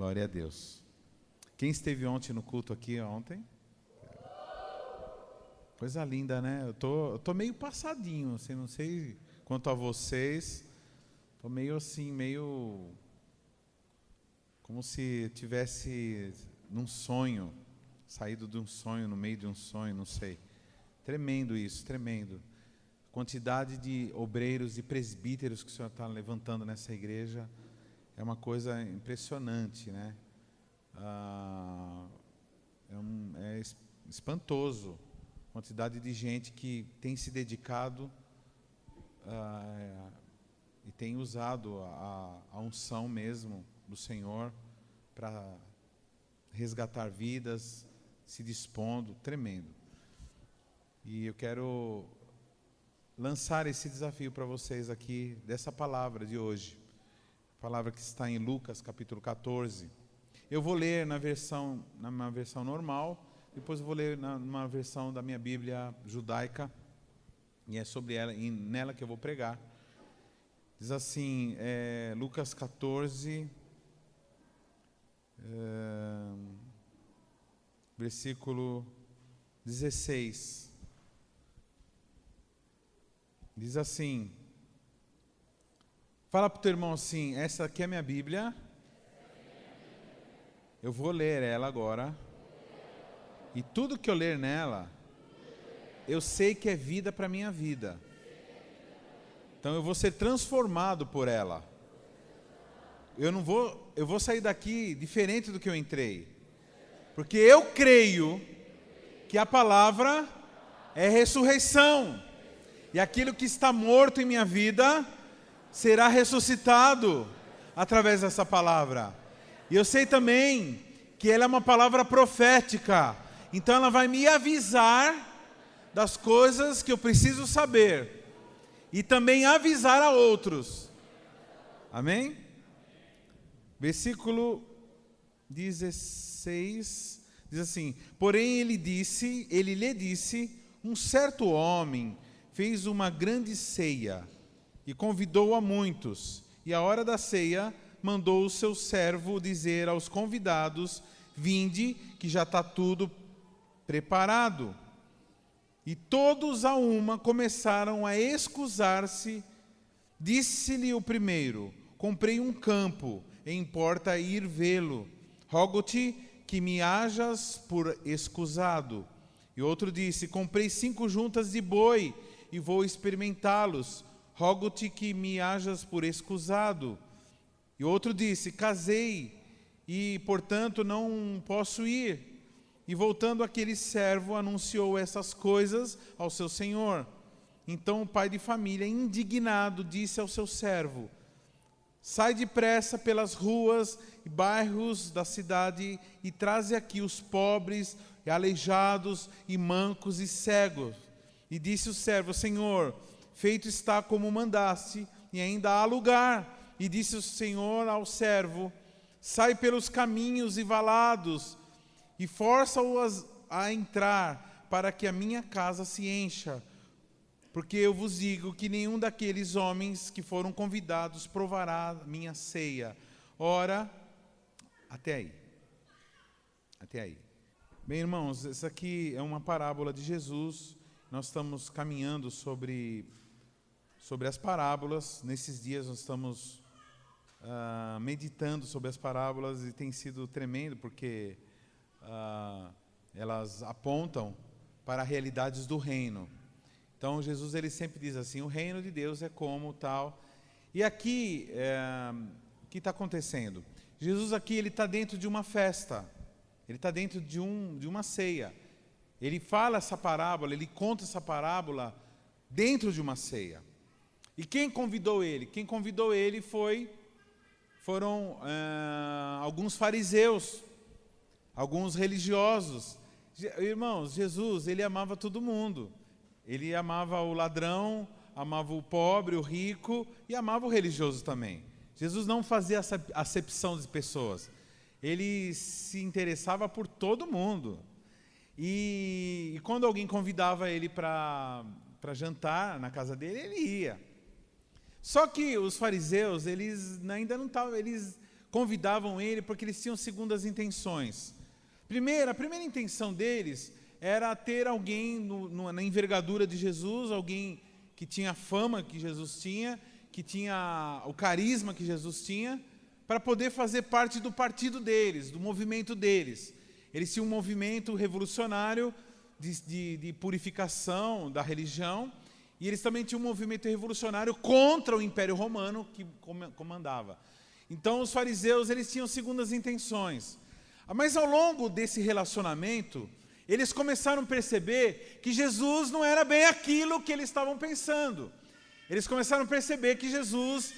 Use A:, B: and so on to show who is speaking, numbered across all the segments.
A: Glória a Deus. Quem esteve ontem no culto aqui ontem? Coisa linda, né? Eu tô meio passadinho, assim, não sei quanto a vocês. Tô meio assim, meio como se tivesse num sonho, saído de um sonho, no meio de um sonho, não sei. Tremendo isso, tremendo. Quantidade de obreiros e presbíteros que o Senhor está levantando nessa igreja é uma coisa impressionante, né? É espantoso. Quantidade de gente que tem se dedicado e tem usado a unção mesmo do Senhor para resgatar vidas, se dispondo, tremendo. E eu quero lançar esse desafio para vocês aqui, dessa palavra de hoje. Palavra que está em Lucas, capítulo 14. Eu vou ler na versão normal, depois eu vou ler numa versão da minha Bíblia judaica, e é sobre ela, e nela que eu vou pregar. Diz assim, Lucas 14, versículo 16. Diz assim, fala para o teu irmão assim, essa aqui é a minha Bíblia, eu vou ler ela agora, e tudo que eu ler nela, eu sei que é vida para a minha vida. Então eu vou ser transformado por ela. Eu vou sair daqui diferente do que eu entrei. Porque eu creio que a palavra é ressurreição. E aquilo que está morto em minha vida será ressuscitado através dessa palavra. E eu sei também que ela é uma palavra profética. Então ela vai me avisar das coisas que eu preciso saber. E também avisar a outros. Amém? Versículo 16 diz assim: porém ele lhe disse, um certo homem fez uma grande ceia e convidou a muitos. E à hora da ceia mandou o seu servo dizer aos convidados: vinde, que já está tudo preparado. E todos a uma começaram a escusar-se. Disse-lhe o primeiro: comprei um campo, e importa ir vê-lo. Rogo-te que me hajas por escusado. E outro disse: comprei 5 juntas de boi, e vou experimentá-los. Rogo-te que me hajas por escusado. E outro disse: casei, e portanto não posso ir. E voltando aquele servo, anunciou essas coisas ao seu senhor. Então o pai de família, indignado, disse ao seu servo: sai depressa pelas ruas e bairros da cidade e traze aqui os pobres, e aleijados, e mancos e cegos. E disse o servo: Senhor, feito está como mandaste, e ainda há lugar. E disse o Senhor ao servo: sai pelos caminhos e valados, e força-os a entrar, para que a minha casa se encha. Porque eu vos digo que nenhum daqueles homens que foram convidados provará minha ceia. Ora, até aí. Até aí. Bem, irmãos, essa aqui é uma parábola de Jesus. Nós estamos caminhando sobre as parábolas. Nesses dias nós estamos meditando sobre as parábolas e tem sido tremendo, porque elas apontam para realidades do reino. Então Jesus ele sempre diz assim: o reino de Deus é como tal. E aqui o que está acontecendo? Jesus aqui ele está dentro de uma festa, ele está dentro de uma ceia. Ele fala essa parábola, ele conta essa parábola dentro de uma ceia. E quem convidou ele? Quem convidou ele foram alguns fariseus, alguns religiosos. Irmãos, Jesus, ele amava todo mundo. Ele amava o ladrão, amava o pobre, o rico e amava o religioso também. Jesus não fazia essa acepção de pessoas. Ele se interessava por todo mundo. E quando alguém convidava ele para jantar na casa dele, ele ia. Só que os fariseus, eles ainda não estavam, eles convidavam ele porque eles tinham segundas intenções. A primeira intenção deles era ter alguém na envergadura de Jesus, alguém que tinha a fama que Jesus tinha, que tinha o carisma que Jesus tinha, para poder fazer parte do partido deles, do movimento deles. Eles tinham um movimento revolucionário de purificação da religião, e eles também tinham um movimento revolucionário contra o Império Romano que comandava. Então os fariseus, eles tinham segundas intenções. Mas ao longo desse relacionamento, eles começaram a perceber que Jesus não era bem aquilo que eles estavam pensando. Eles começaram a perceber que Jesus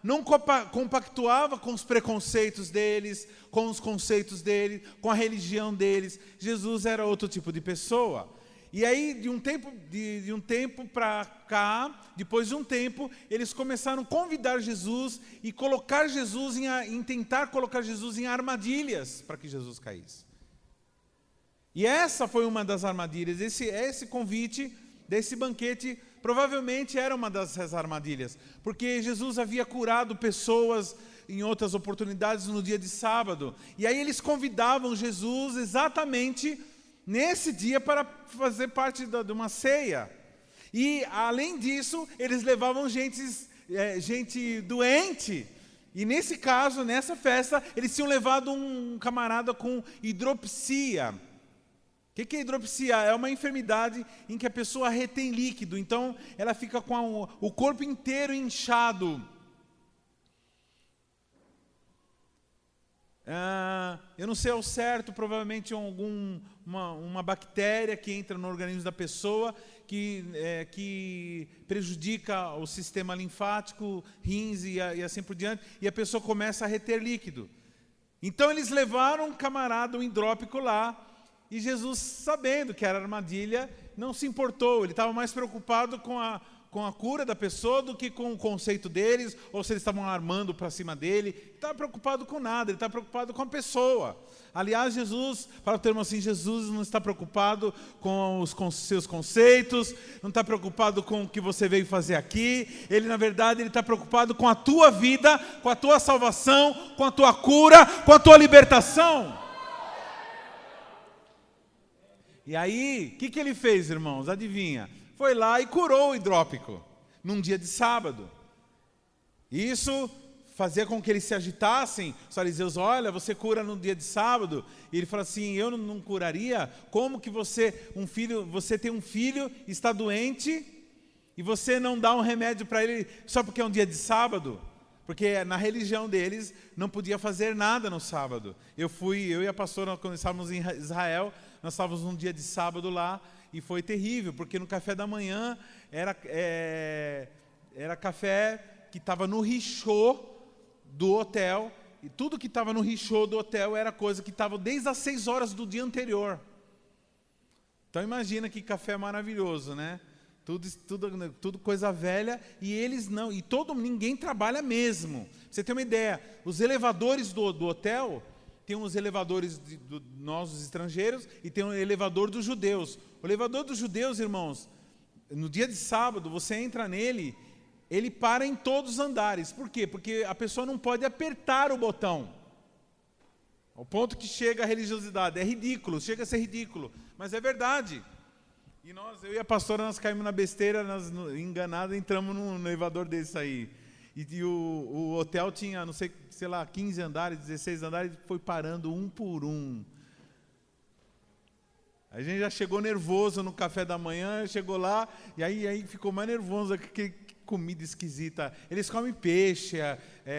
A: não compactuava com os preconceitos deles, com os conceitos deles, com a religião deles. Jesus era outro tipo de pessoa. E aí, de um tempo para cá, depois de um tempo, eles começaram a convidar Jesus e colocar Jesus tentar colocar Jesus em armadilhas para que Jesus caísse. E essa foi uma das armadilhas. Esse convite desse banquete provavelmente era uma dessas armadilhas, porque Jesus havia curado pessoas em outras oportunidades no dia de sábado. E aí eles convidavam Jesus exatamente nesse dia para fazer parte de uma ceia. E além disso, eles levavam gente doente. E nesse caso, nessa festa, eles tinham levado um camarada com hidropsia. O que é hidropsia? É uma enfermidade em que a pessoa retém líquido. Então, ela fica com o corpo inteiro inchado. Eu não sei ao certo, provavelmente uma bactéria que entra no organismo da pessoa, que prejudica o sistema linfático, rins e assim por diante, e a pessoa começa a reter líquido. Então eles levaram um camarada, um hidrópico lá, e Jesus, sabendo que era armadilha, não se importou. Ele estava mais preocupado com a cura da pessoa do que com o conceito deles, ou se eles estavam armando para cima dele. Ele estava preocupado com nada, ele estava preocupado com a pessoa. Aliás, Jesus, para o termo assim, Jesus não está preocupado com os seus conceitos, não está preocupado com o que você veio fazer aqui. Ele, na verdade, ele está preocupado com a tua vida, com a tua salvação, com a tua cura, com a tua libertação. E aí, o que ele fez, irmãos? Adivinha? Foi lá e curou o hidrópico, num dia de sábado. Isso fazia com que eles se agitassem. Os fariseus, olha, você cura no dia de sábado. E ele fala assim, eu não curaria? Como que você tem um filho, está doente, e você não dá um remédio para ele só porque é um dia de sábado? Porque na religião deles, não podia fazer nada no sábado. Eu e a pastora, quando estávamos em Israel, nós estávamos num dia de sábado lá, e foi terrível, porque no café da manhã era café que estava no richô do hotel, e tudo que estava no richô do hotel era coisa que estava desde as 6 horas do dia anterior. Então imagina que café maravilhoso, né? Tudo coisa velha, e eles não, ninguém trabalha mesmo. Pra você ter uma ideia, os elevadores do hotel, tem os elevadores nós, os estrangeiros, e tem o elevador dos judeus. O elevador dos judeus, irmãos, no dia de sábado, você entra nele, ele para em todos os andares. Por quê? Porque a pessoa não pode apertar o botão. Ao ponto que chega a religiosidade. É ridículo, chega a ser ridículo, mas é verdade. E eu e a pastora, nós caímos na besteira, enganados, entramos num elevador desse aí. E o hotel tinha, não sei lá, 15 andares, 16 andares, foi parando um por um. A gente já chegou nervoso no café da manhã, chegou lá, e aí ficou mais nervoso, que comida esquisita. Eles comem peixe,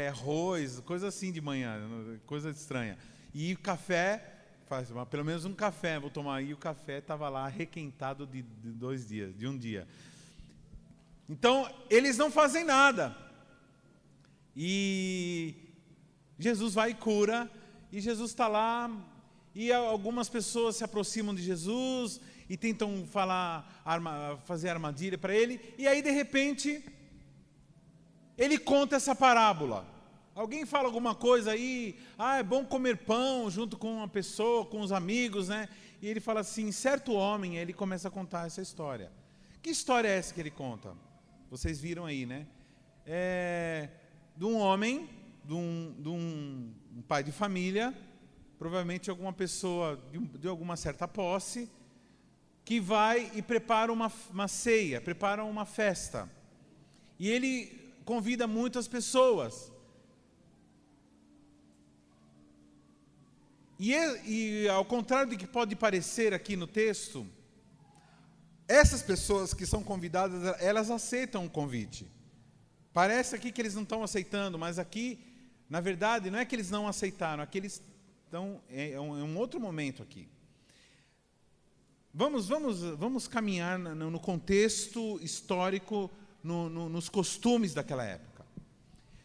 A: arroz, coisa assim de manhã, coisa estranha. E café, pelo menos um café, vou tomar aí, o café estava lá requentado de 2 dias, de um dia. Então, eles não fazem nada. E Jesus vai e cura, e Jesus está lá, e algumas pessoas se aproximam de Jesus e tentam fazer armadilha para ele, e aí de repente ele conta essa parábola. Alguém fala alguma coisa aí, é bom comer pão junto com uma pessoa, com os amigos, né? E ele fala assim, certo homem, ele começa a contar essa história. Que história é essa que ele conta? Vocês viram aí, né? De um homem um pai de família, provavelmente alguma pessoa de alguma certa posse, que vai e prepara uma ceia, prepara uma festa. E ele convida muitas pessoas. E ao contrário do que pode parecer aqui no texto, essas pessoas que são convidadas, elas aceitam o convite. Parece aqui que eles não estão aceitando, mas aqui, na verdade, não é que eles não aceitaram, é que eles estão, é um outro momento aqui. Vamos caminhar no contexto histórico, nos costumes daquela época.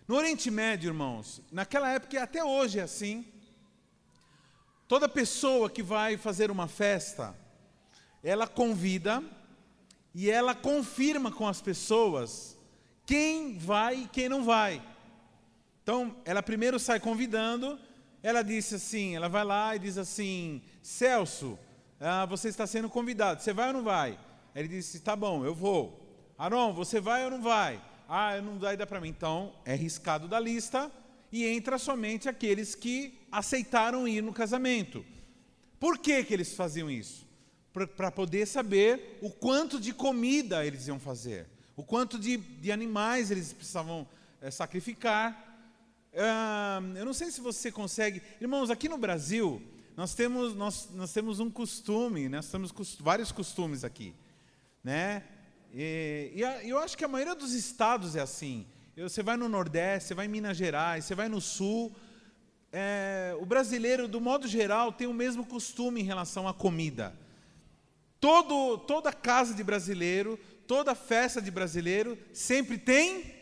A: No Oriente Médio, irmãos, naquela época e até hoje é assim, toda pessoa que vai fazer uma festa, ela convida e ela confirma com as pessoas quem vai e quem não vai. Então, ela primeiro sai convidando, ela disse assim, ela vai lá e diz assim, Celso, você está sendo convidado, você vai ou não vai? Ele disse, tá bom, eu vou. Aron, você vai ou não vai? Não vai dar para mim. Então, é riscado da lista e entra somente aqueles que aceitaram ir no casamento. Por que eles faziam isso? Para poder saber o quanto de comida eles iam fazer, o quanto de animais eles precisavam sacrificar. Eu não sei se você consegue... Irmãos, aqui no Brasil, nós temos um costume, nós temos vários costumes aqui, né? E eu acho que a maioria dos estados é assim. Você vai no Nordeste, você vai em Minas Gerais, você vai no Sul. O brasileiro, do modo geral, tem o mesmo costume em relação à comida. Toda casa de brasileiro, toda festa de brasileiro, sempre tem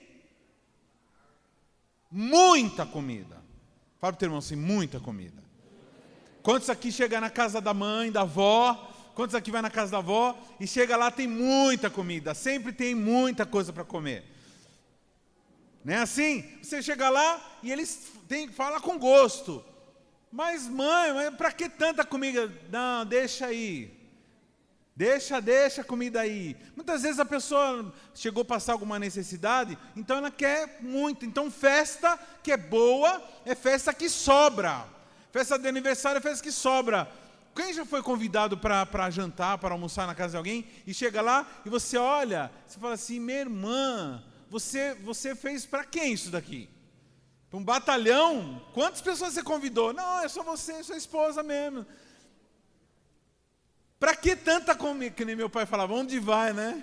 A: muita comida. Fala para o teu irmão assim, muita comida. Quantos aqui chegam na casa da mãe, da avó? Quantos aqui vai na casa da avó e chega lá, tem muita comida, sempre tem muita coisa para comer. Não é assim? Você chega lá e eles falam com gosto. Mas mãe, para que tanta comida? Não, deixa aí. Deixa a comida aí. Muitas vezes a pessoa chegou a passar alguma necessidade, então ela quer muito. Então festa que é boa é festa que sobra. Festa de aniversário é festa que sobra. Quem já foi convidado para jantar, para almoçar na casa de alguém, e chega lá e você olha, você fala assim, minha irmã, você fez para quem isso daqui? Para um batalhão? Quantas pessoas você convidou? Não, é só você e sua esposa mesmo. Para que tanta comida? Que nem meu pai falava, onde vai, né?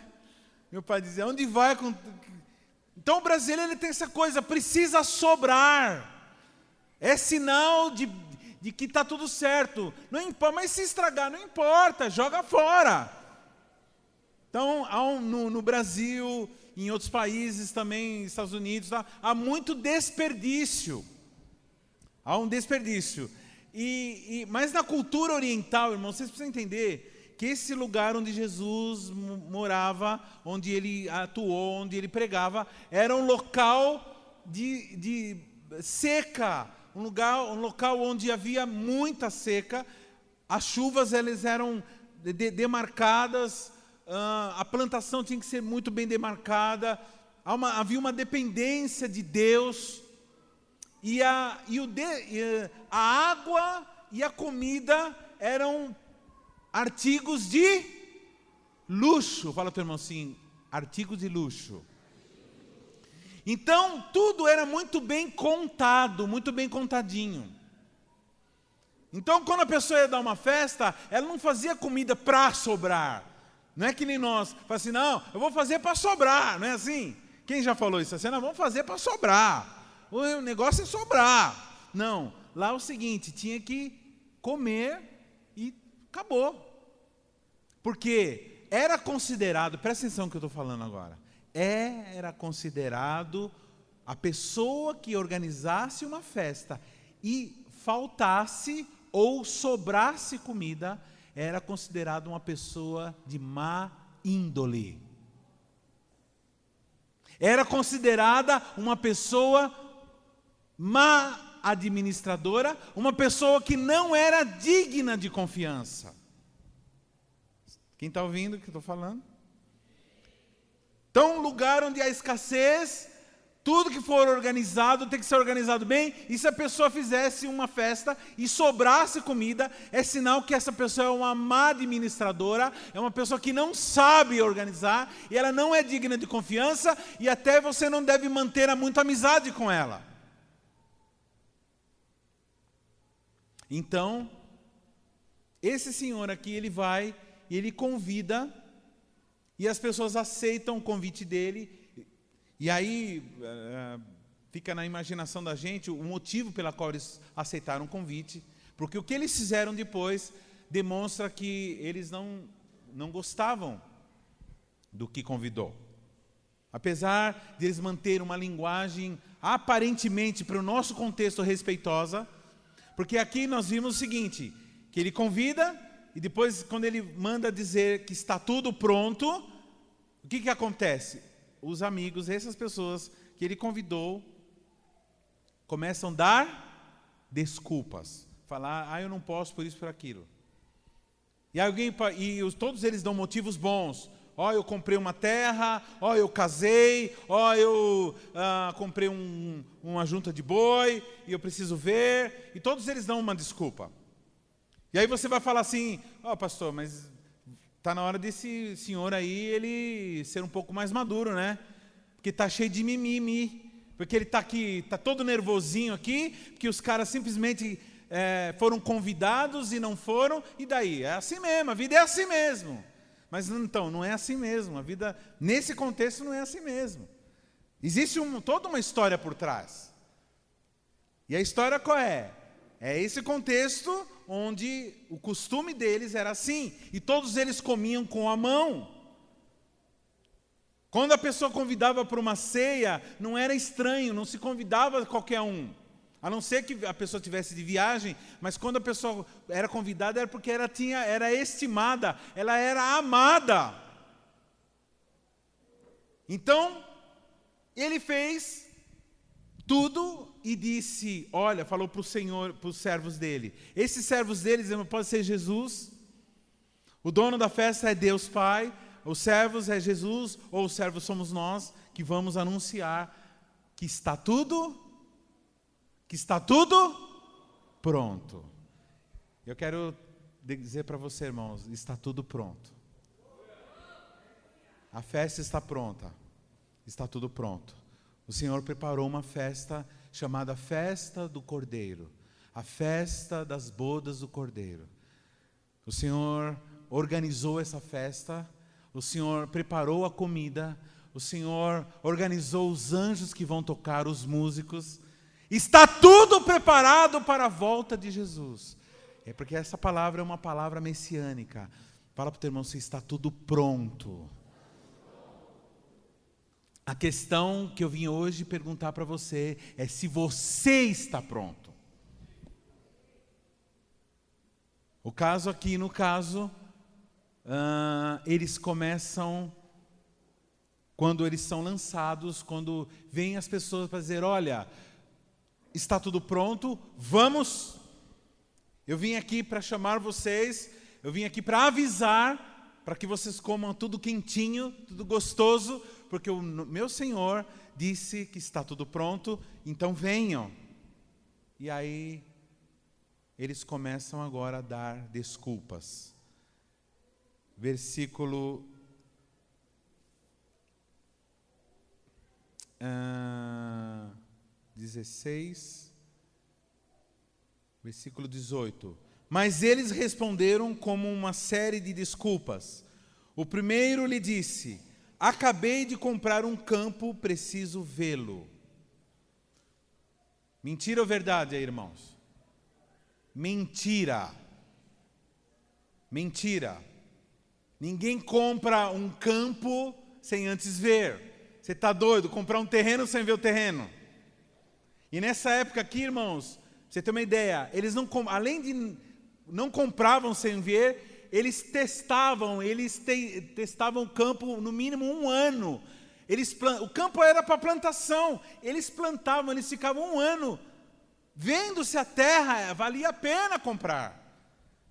A: Meu pai dizia, onde vai? Então o brasileiro ele tem essa coisa, precisa sobrar. É sinal de que está tudo certo. Não importa, mas se estragar, não importa, joga fora. Então, no Brasil, em outros países também, Estados Unidos, há muito desperdício. Há um desperdício. Mas na cultura oriental, irmãos, vocês precisam entender que esse lugar onde Jesus morava, onde ele atuou, onde ele pregava, era um local de seca, um local onde havia muita seca, as chuvas elas eram demarcadas, a plantação tinha que ser muito bem demarcada, havia uma dependência de Deus, e a água e a comida eram artigos de luxo. Fala teu irmão assim, artigos de luxo. Então, tudo era muito bem contado, muito bem contadinho. Então, quando a pessoa ia dar uma festa, ela não fazia comida para sobrar. Não é que nem nós, fala assim, não, eu vou fazer para sobrar, não é assim? Quem já falou isso assim? Não, vamos fazer para sobrar. O negócio é sobrar. Não, lá é o seguinte, tinha que comer e acabou. Porque era considerado, presta atenção no que eu estou falando agora, era considerado a pessoa que organizasse uma festa e faltasse ou sobrasse comida, era considerado uma pessoa de má índole. Era considerada uma pessoa má administradora, uma pessoa que não era digna de confiança. Quem está ouvindo o que eu estou falando? Então, um lugar onde há escassez, Tudo que for organizado tem que ser organizado bem. E se a pessoa fizesse uma festa e sobrasse comida, é sinal que essa pessoa é uma má administradora, é uma pessoa que não sabe organizar, e ela não é digna de confiança, e até você não deve manter muita amizade com ela. Então, esse senhor aqui, ele vai e ele convida, e as pessoas aceitam o convite dele. E aí, fica na imaginação da gente o motivo pelo qual eles aceitaram o convite, porque o que eles fizeram depois demonstra que eles não gostavam do que convidou. Apesar de eles manterem uma linguagem aparentemente, para o nosso contexto, respeitosa, porque aqui nós vimos o seguinte, que ele convida, e depois quando ele manda dizer que está tudo pronto, o que acontece? Os amigos, essas pessoas que ele convidou, começam a dar desculpas. Falar, eu não posso por isso, por aquilo. Todos eles dão motivos bons. Eu comprei uma terra, eu casei, eu comprei uma junta de boi, e eu preciso ver. E todos eles dão uma desculpa. E aí você vai falar assim, pastor, mas está na hora desse senhor aí, ele ser um pouco mais maduro, né? Porque está cheio de mimimi. Porque ele está aqui, está todo nervosinho aqui, porque os caras simplesmente foram convidados e não foram, e daí? É assim mesmo, a vida é assim mesmo. Mas então, não é assim mesmo, a vida, nesse contexto, não é assim mesmo. Existe toda uma história por trás. E a história qual é? É esse contexto onde o costume deles era assim, e todos eles comiam com a mão. Quando a pessoa convidava para uma ceia, não era estranho, não se convidava qualquer um. A não ser que a pessoa estivesse de viagem, mas quando a pessoa era convidada era porque era estimada, ela era amada. Então, ele fez tudo e disse, falou para o Senhor, para os servos dele. Esses servos deles pode ser Jesus, o dono da festa é Deus Pai, os servos é Jesus, ou os servos somos nós, que vamos anunciar que está tudo pronto. Eu quero dizer para você, irmãos, está tudo pronto. A festa está pronta, está tudo pronto. O Senhor preparou uma festa chamada Festa do Cordeiro, a festa das bodas do Cordeiro. O Senhor organizou essa festa, o Senhor preparou a comida, o Senhor organizou os anjos que vão tocar, os músicos. Está tudo preparado para a volta de Jesus. É porque essa palavra é uma palavra messiânica. Fala para o teu irmão, se está tudo pronto. A questão que eu vim hoje perguntar para você é se você está pronto. O caso aqui, eles começam, quando eles são lançados, quando vêm as pessoas para dizer, olha, está tudo pronto, vamos. Eu vim aqui para chamar vocês, eu vim aqui para avisar, para que vocês comam tudo quentinho, tudo gostoso, porque o meu Senhor disse que está tudo pronto, então venham. E aí, eles começam agora a dar desculpas. Versículo 16, versículo 18. Mas eles responderam como uma série de desculpas. O primeiro lhe disse, acabei de comprar um campo, preciso vê-lo. Mentira ou verdade aí, irmãos? Mentira. Mentira. Ninguém compra um campo sem antes ver. Você está doido? Comprar um terreno sem ver o terreno. E nessa época aqui, irmãos, pra você ter uma ideia, eles além de não compravam sem ver, eles testavam o campo no mínimo 1 ano. O campo era para plantação, eles plantavam, eles ficavam 1 ano, vendo se a terra valia a pena comprar.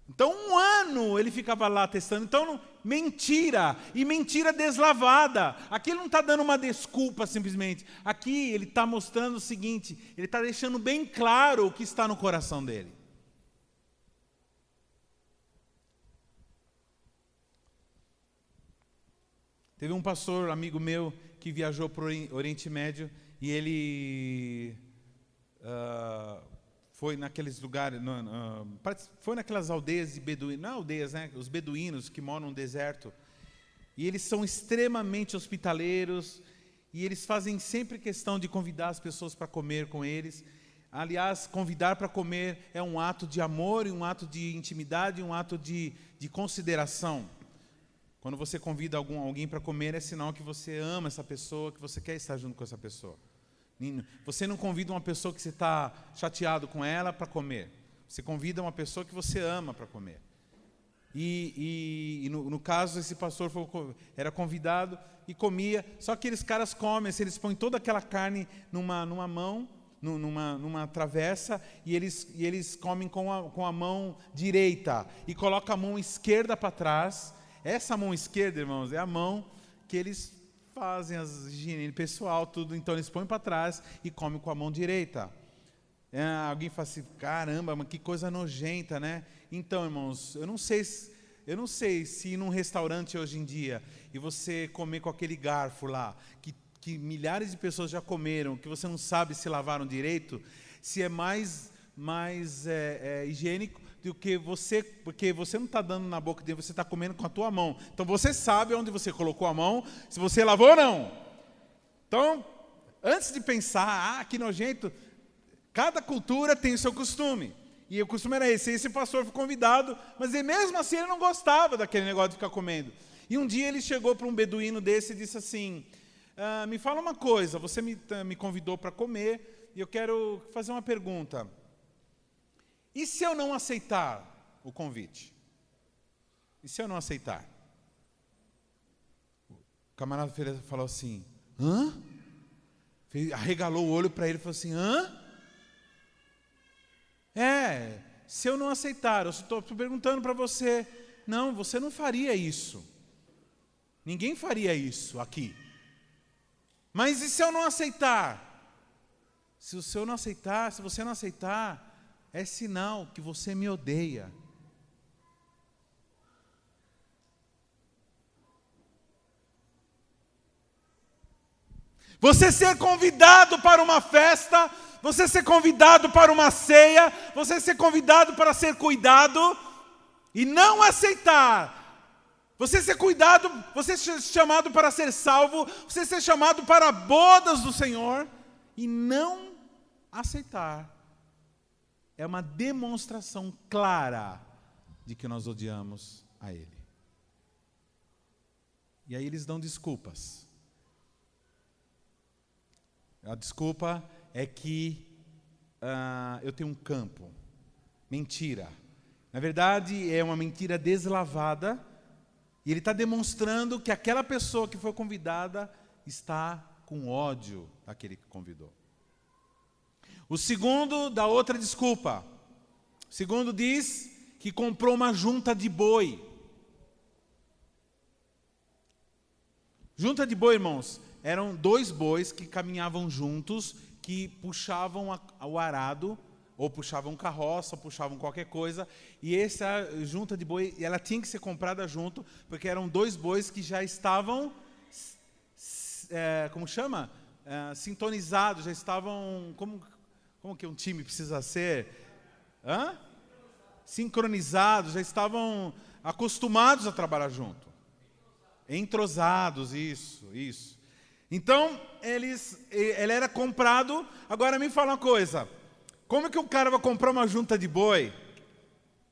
A: Então, 1 ano ele ficava lá testando. Então, mentira, e mentira deslavada. Aqui ele não está dando uma desculpa simplesmente. Aqui ele está mostrando o seguinte, ele está deixando bem claro o que está no coração dele. Teve um pastor, amigo meu, que viajou para o Oriente Médio e ele foi naqueles lugares, foi naquelas aldeias de beduínos, não aldeias, né? Os beduínos que moram no deserto. E eles são extremamente hospitaleiros e eles fazem sempre questão de convidar as pessoas para comer com eles. Aliás, convidar para comer é um ato de amor, e um ato de intimidade, um ato de consideração. Quando você convida alguém para comer, é sinal que você ama essa pessoa, que você quer estar junto com essa pessoa. Você não convida uma pessoa que você está chateado com ela para comer. Você convida uma pessoa que você ama para comer. E no caso, esse pastor era convidado e comia. Só que aqueles caras comem, eles põem toda aquela carne numa mão, numa travessa, e eles comem com a mão direita e colocam a mão esquerda para trás. Essa mão esquerda, irmãos, é a mão que eles fazem as higiene pessoal, tudo. Então eles põem para trás e comem com a mão direita. Alguém fala assim, caramba, mas que coisa nojenta, né? Então, irmãos, eu não sei se num restaurante hoje em dia, e você comer com aquele garfo lá, que milhares de pessoas já comeram, que você não sabe se lavaram direito, se é mais higiênico do que você, porque você não está dando na boca dele, você está comendo com a tua mão. Então você sabe onde você colocou a mão, se você lavou ou não. Então, antes de pensar, que nojento, cada cultura tem o seu costume. E o costume era esse. Esse pastor foi convidado, mas mesmo assim ele não gostava daquele negócio de ficar comendo. E um dia ele chegou para um beduíno desse e disse assim, me fala uma coisa, você me convidou para comer e eu quero fazer uma pergunta. E se eu não aceitar o convite? E se eu não aceitar? O camarada falou assim, hã? Arregalou o olho para ele e falou assim, hã? Se eu não aceitar, eu estou perguntando para você. Não, você não faria isso. Ninguém faria isso aqui. Mas e se eu não aceitar? Se você não aceitar, é sinal que você me odeia. Você ser convidado para uma festa, você ser convidado para uma ceia, você ser convidado para ser cuidado e não aceitar. Você ser cuidado, você ser chamado para ser salvo, você ser chamado para bodas do Senhor e não aceitar. É uma demonstração clara de que nós odiamos a Ele. E aí eles dão desculpas. A desculpa é que eu tenho um campo. Mentira. Na verdade, é uma mentira deslavada. E ele está demonstrando que aquela pessoa que foi convidada está com ódio daquele que convidou. O segundo dá outra desculpa. O segundo diz que comprou uma junta de boi. Junta de boi, irmãos, eram 2 bois que caminhavam juntos, que puxavam o arado, ou puxavam carroça, ou puxavam qualquer coisa. E essa junta de boi, ela tinha que ser comprada junto, porque eram 2 bois que já estavam, sintonizados, já estavam... Como que um time precisa ser? Sincronizados, já estavam acostumados a trabalhar junto. Entrosados, isso. Então, ele era comprado. Agora me fala uma coisa. Como que o cara vai comprar uma junta de boi,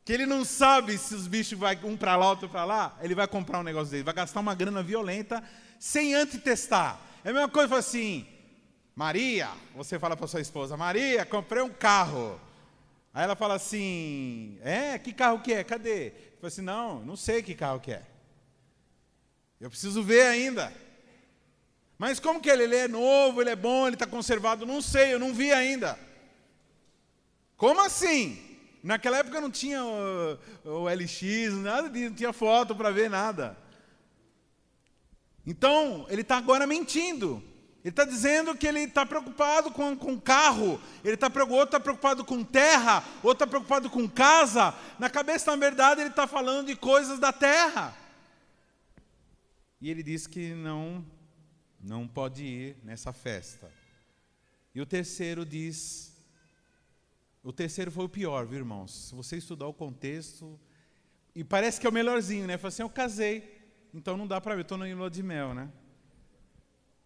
A: que ele não sabe se os bichos vão um para lá, outro para lá? Ele vai comprar um negócio dele, vai gastar uma grana violenta, sem antes testar. É a mesma coisa, fala assim... Maria, você fala para sua esposa, Maria, comprei um carro. Aí ela fala assim, que carro que é? Cadê? Eu falo assim, não sei que carro que é. Eu preciso ver ainda. Mas como que ele é novo, ele é bom, ele está conservado? Não sei, eu não vi ainda. Como assim? Naquela época não tinha o LX, nada disso, não tinha foto para ver nada. Então, ele está agora mentindo. Ele está dizendo que ele está preocupado com carro, outro está preocupado com terra, outro está preocupado com casa. Na cabeça, na verdade, ele está falando de coisas da terra. E ele diz que não pode ir nessa festa. E o terceiro foi o pior, viu, irmãos? Se você estudar o contexto, e parece que é o melhorzinho, né? Fala assim, eu casei, então não dá para ver, estou na lua de mel, né?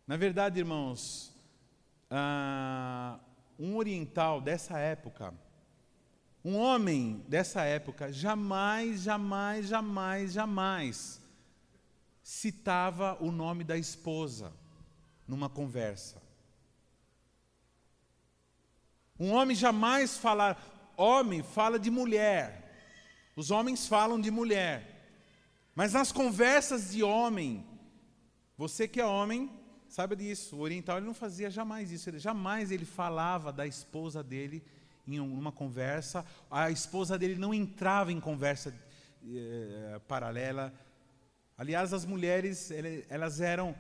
A: Na verdade, irmãos, um oriental dessa época, um homem dessa época, jamais citava o nome da esposa numa conversa. Um homem jamais homem fala de mulher, os homens falam de mulher, mas nas conversas de homem, você que é homem, saiba disso, o oriental ele não fazia jamais isso, jamais ele falava da esposa dele em uma conversa, a esposa dele não entrava em conversa paralela. Aliás, as mulheres, elas eram,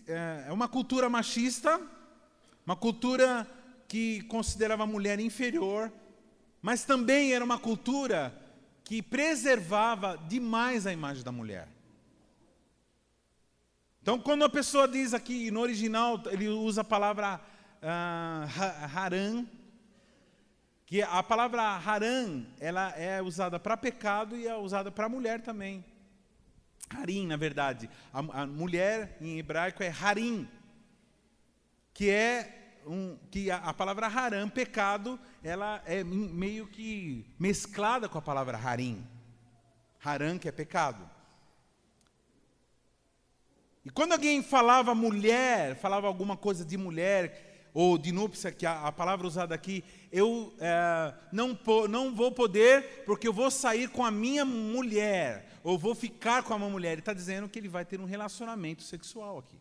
A: é uma cultura machista, uma cultura que considerava a mulher inferior, mas também era uma cultura que preservava demais a imagem da mulher. Então, quando a pessoa diz aqui, no original, ele usa a palavra haram, que a palavra haram, ela é usada para pecado e é usada para mulher também. Harim, na verdade. A mulher, em hebraico, é harim, que a palavra haram, pecado, ela é meio que mesclada com a palavra harim. Haram, que é pecado. E quando alguém falava mulher, falava alguma coisa de mulher, ou de núpcia, que a palavra usada aqui, eu não vou poder, porque eu vou sair com a minha mulher, ou vou ficar com a minha mulher. Ele está dizendo que ele vai ter um relacionamento sexual aqui.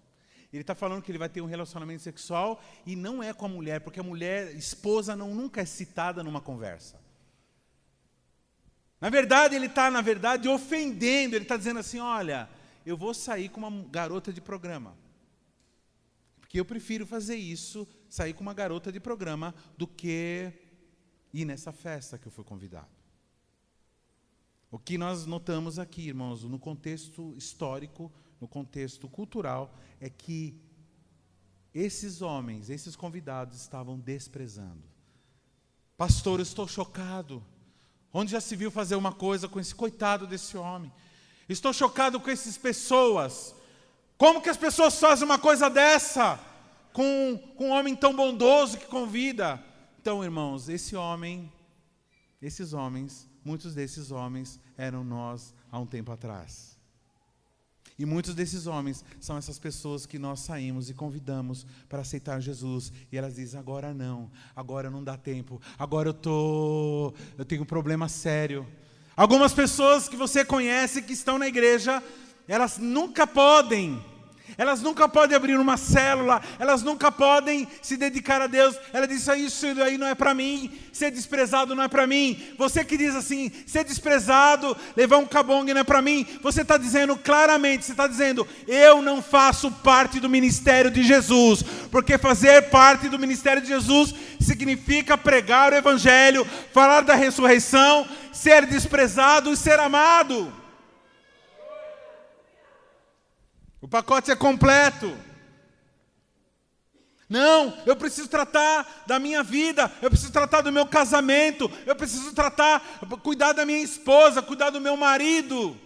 A: Ele está falando que ele vai ter um relacionamento sexual, e não é com a mulher, porque a mulher, esposa, nunca é citada numa conversa. Na verdade, ele está, ofendendo, ele está dizendo assim, olha, eu vou sair com uma garota de programa. Porque eu prefiro fazer isso, sair com uma garota de programa, do que ir nessa festa que eu fui convidado. O que nós notamos aqui, irmãos, no contexto histórico, no contexto cultural, é que esses homens, esses convidados estavam desprezando. Pastor, eu estou chocado. Onde já se viu fazer uma coisa com esse coitado desse homem? Estou chocado com essas pessoas. Como que as pessoas fazem uma coisa dessa com um homem tão bondoso que convida? Então, irmãos, muitos desses homens eram nós há um tempo atrás. E muitos desses homens são essas pessoas que nós saímos e convidamos para aceitar Jesus. E elas dizem, agora não dá tempo, agora eu tenho um problema sério. Algumas pessoas que você conhece que estão na igreja, elas nunca podem abrir uma célula, elas nunca podem se dedicar a Deus. Ela diz, isso aí não é para mim, ser desprezado não é para mim. Você que diz assim, ser desprezado, levar um cabong não é para mim, você está dizendo claramente, eu não faço parte do ministério de Jesus, porque fazer parte do ministério de Jesus significa pregar o evangelho, falar da ressurreição, ser desprezado e ser amado. O pacote é completo. Não, eu preciso tratar da minha vida, eu preciso tratar do meu casamento, eu preciso cuidar da minha esposa, cuidar do meu marido.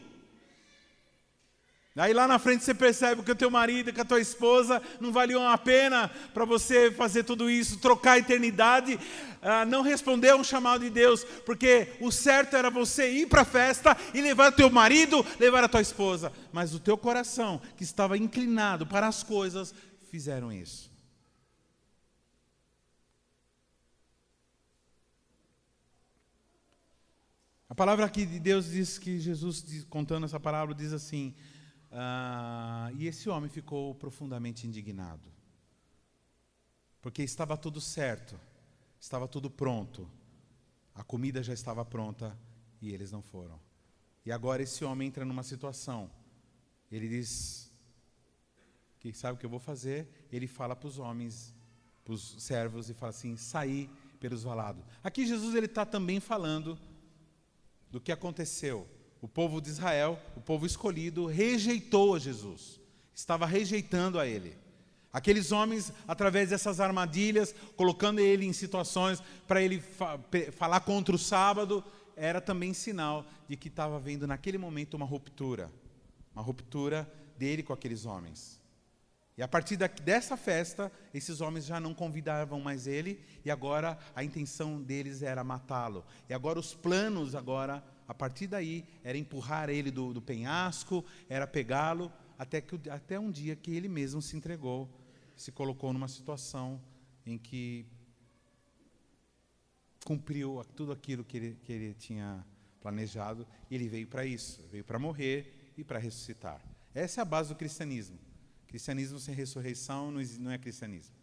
A: Aí lá na frente você percebe que o teu marido e que a tua esposa não valiam a pena para você fazer tudo isso, trocar a eternidade, não responder a um chamado de Deus, porque o certo era você ir para a festa e levar o teu marido, levar a tua esposa, mas o teu coração, que estava inclinado para as coisas, fizeram isso. A palavra aqui de Deus diz que Jesus, contando essa parábola, diz assim, e esse homem ficou profundamente indignado, porque estava tudo certo, estava tudo pronto, A comida já estava pronta e eles não foram. E agora esse homem entra numa situação. Ele diz, que sabe o que eu vou fazer? Ele fala para os homens, para os servos, e fala assim, saí pelos valados. Aqui Jesus está também falando do que aconteceu. O povo de Israel, o povo escolhido, rejeitou a Jesus. Estava rejeitando a ele. Aqueles homens, através dessas armadilhas, colocando ele em situações para ele falar contra o sábado, era também sinal de que estava havendo naquele momento uma ruptura dele com aqueles homens. E a partir dessa festa, esses homens já não convidavam mais ele, e agora a intenção deles era matá-lo. E agora os planos, a partir daí, era empurrar ele do penhasco, era pegá-lo, até um dia que ele mesmo se entregou, se colocou numa situação em que cumpriu tudo aquilo que ele tinha planejado, e ele veio para isso, veio para morrer e para ressuscitar. Essa é a base do cristianismo. Cristianismo sem ressurreição não é cristianismo.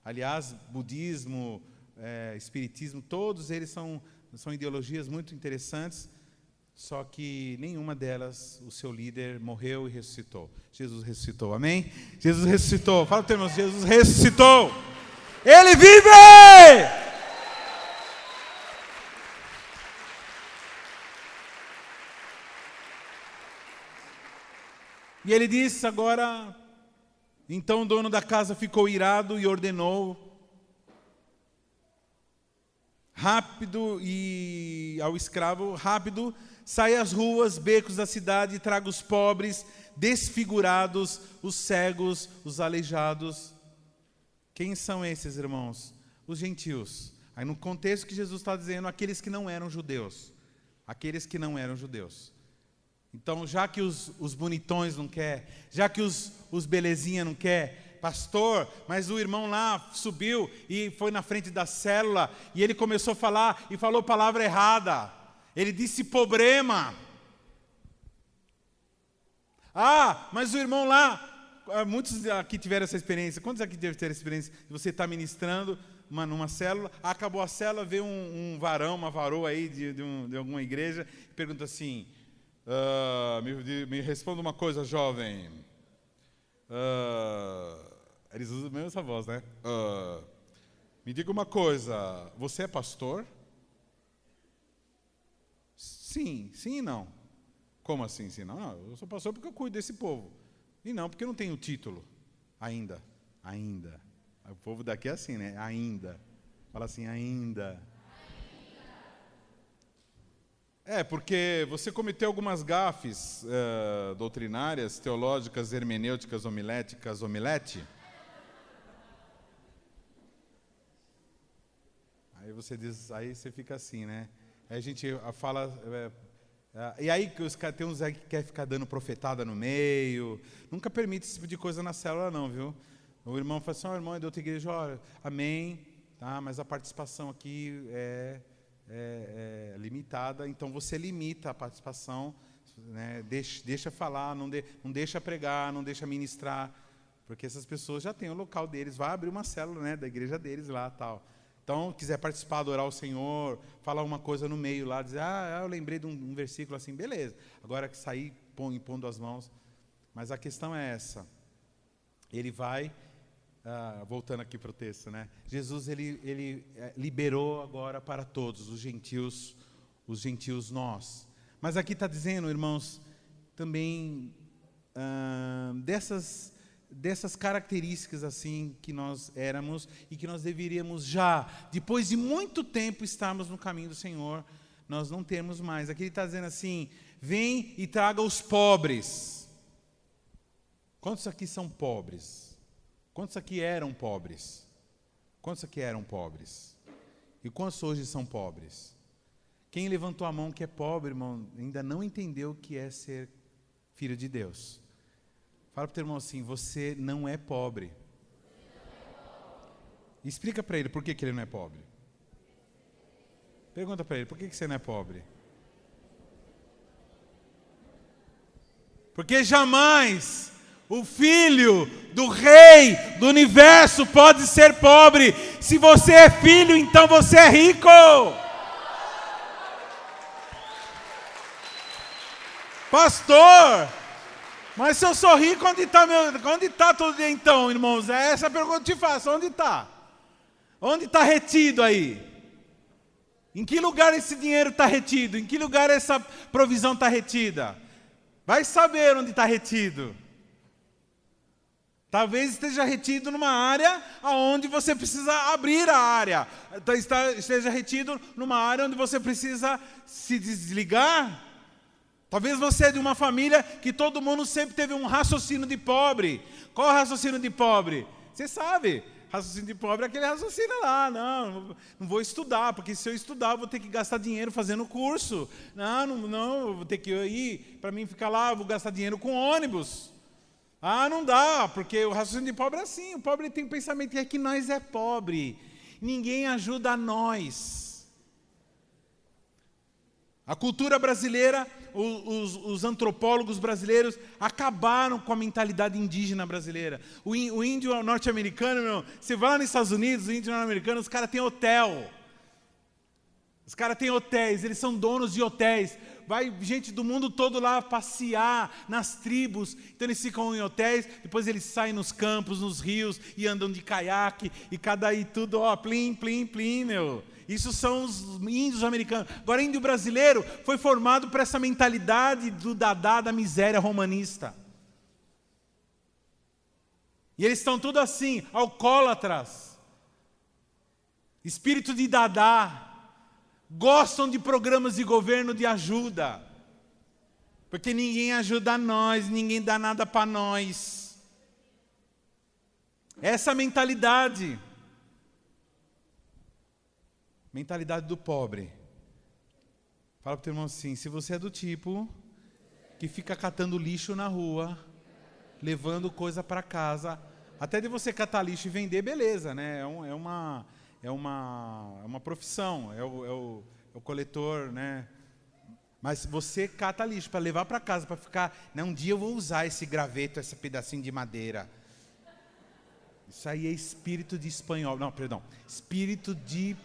A: Aliás, budismo, espiritismo, todos eles são ideologias muito interessantes, só que nenhuma delas, o seu líder morreu e ressuscitou. Jesus ressuscitou, amém? Jesus ressuscitou. Fala para o teu irmão, Jesus ressuscitou. Ele vive! E ele disse agora, então o dono da casa ficou irado e ordenou rápido e ao escravo, rápido, sai às ruas, becos da cidade e traga os pobres, desfigurados, os cegos, os aleijados. Quem são esses, irmãos? Os gentios. Aí no contexto que Jesus está dizendo, aqueles que não eram judeus. Aqueles que não eram judeus. Então, já que os bonitões não quer, já que os belezinha não quer, pastor, mas o irmão lá subiu e foi na frente da célula e ele começou a falar e falou palavra errada. Ele disse problema. Mas o irmão lá, muitos aqui tiveram essa experiência. Quantos aqui tiveram essa experiência? Você está ministrando numa célula, acabou a célula, veio um varão, uma varoa aí de alguma igreja e pergunta assim, me responda uma coisa, jovem. Eles usam mesmo essa voz, né? Me diga uma coisa, você é pastor? Sim e não. Como assim, sim e não? Eu sou pastor porque eu cuido desse povo. E não, porque eu não tenho título. Ainda. O povo daqui é assim, né? Ainda. Fala assim, ainda. Porque você cometeu algumas gafes doutrinárias, teológicas, hermenêuticas, homiléticas, omelete. Aí você diz, aí você fica assim, né? Aí a gente fala... e aí tem uns aí que quer ficar dando profetada no meio. Nunca permite esse tipo de coisa na célula não, viu? O irmão fala assim, irmão é de outra igreja, olha, amém, tá? Mas a participação aqui é limitada, então você limita a participação, né? Deixa falar, não deixa pregar, não deixa ministrar, porque essas pessoas já têm o local deles, vai abrir uma célula, né, da igreja deles lá, tal. Então, quiser participar, adorar o Senhor, falar uma coisa no meio lá, dizer, eu lembrei de um versículo assim, beleza. Agora que sair impondo as mãos. Mas a questão é essa. Ele vai, voltando aqui para o texto, né? Jesus, ele liberou agora para todos, os gentios nós. Mas aqui está dizendo, irmãos, também dessas características assim que nós éramos e que nós deveríamos já, depois de muito tempo estarmos no caminho do Senhor, nós não temos mais. Aqui ele está dizendo assim, vem e traga os pobres. Quantos aqui são pobres? Quantos aqui eram pobres? Quantos aqui eram pobres? E quantos hoje são pobres? Quem levantou a mão que é pobre, irmão, ainda não entendeu o que é ser filho de Deus. Fala para o teu irmão assim, você não é pobre. Explica para ele por que ele não é pobre. Pergunta para ele, por que você não é pobre? Porque jamais o filho do rei do universo pode ser pobre. Se você é filho, então você é rico. Pastor, mas se eu sou rico, onde está todo dia então, irmãos? É essa a pergunta que eu te faço, onde está? Onde está retido aí? Em que lugar esse dinheiro está retido? Em que lugar essa provisão está retida? Vai saber onde está retido. Talvez esteja retido numa área onde você precisa abrir a área. Esteja retido numa área onde você precisa se desligar. Talvez você é de uma família que todo mundo sempre teve um raciocínio de pobre. Qual é o raciocínio de pobre? Você sabe, raciocínio de pobre é aquele raciocínio lá. Não vou estudar, porque se eu estudar eu vou ter que gastar dinheiro fazendo curso. Não, eu vou ter que ir, para mim ficar lá, eu vou gastar dinheiro com ônibus. Não dá, porque o raciocínio de pobre é assim. O pobre tem o pensamento que nós é pobre. Ninguém ajuda nós. A cultura brasileira, os antropólogos brasileiros acabaram com a mentalidade indígena brasileira. O índio norte-americano, você vai lá nos Estados Unidos, o índio norte-americano, os caras têm hotel. Os caras têm hotéis, eles são donos de hotéis. Vai gente do mundo todo lá passear nas tribos. Então eles ficam em hotéis, depois eles saem nos campos, nos rios e andam de caiaque e cada aí tudo, plim, plim, plim, meu. Isso são os índios americanos. Agora, índio brasileiro foi formado por essa mentalidade do dadá, da miséria romanista. E eles estão tudo assim, alcoólatras, espírito de dadá. Gostam de programas de governo de ajuda, porque ninguém ajuda nós, ninguém dá nada para nós. Essa mentalidade do pobre. Fala para o teu irmão assim, se você é do tipo que fica catando lixo na rua, levando coisa para casa, até de você catar lixo e vender, beleza, né? É uma profissão, é o coletor, né? Mas você cata lixo para levar para casa, para ficar... Um dia eu vou usar esse graveto, esse pedacinho de madeira. Isso aí é espírito de espanhol. Não, perdão. Espírito de...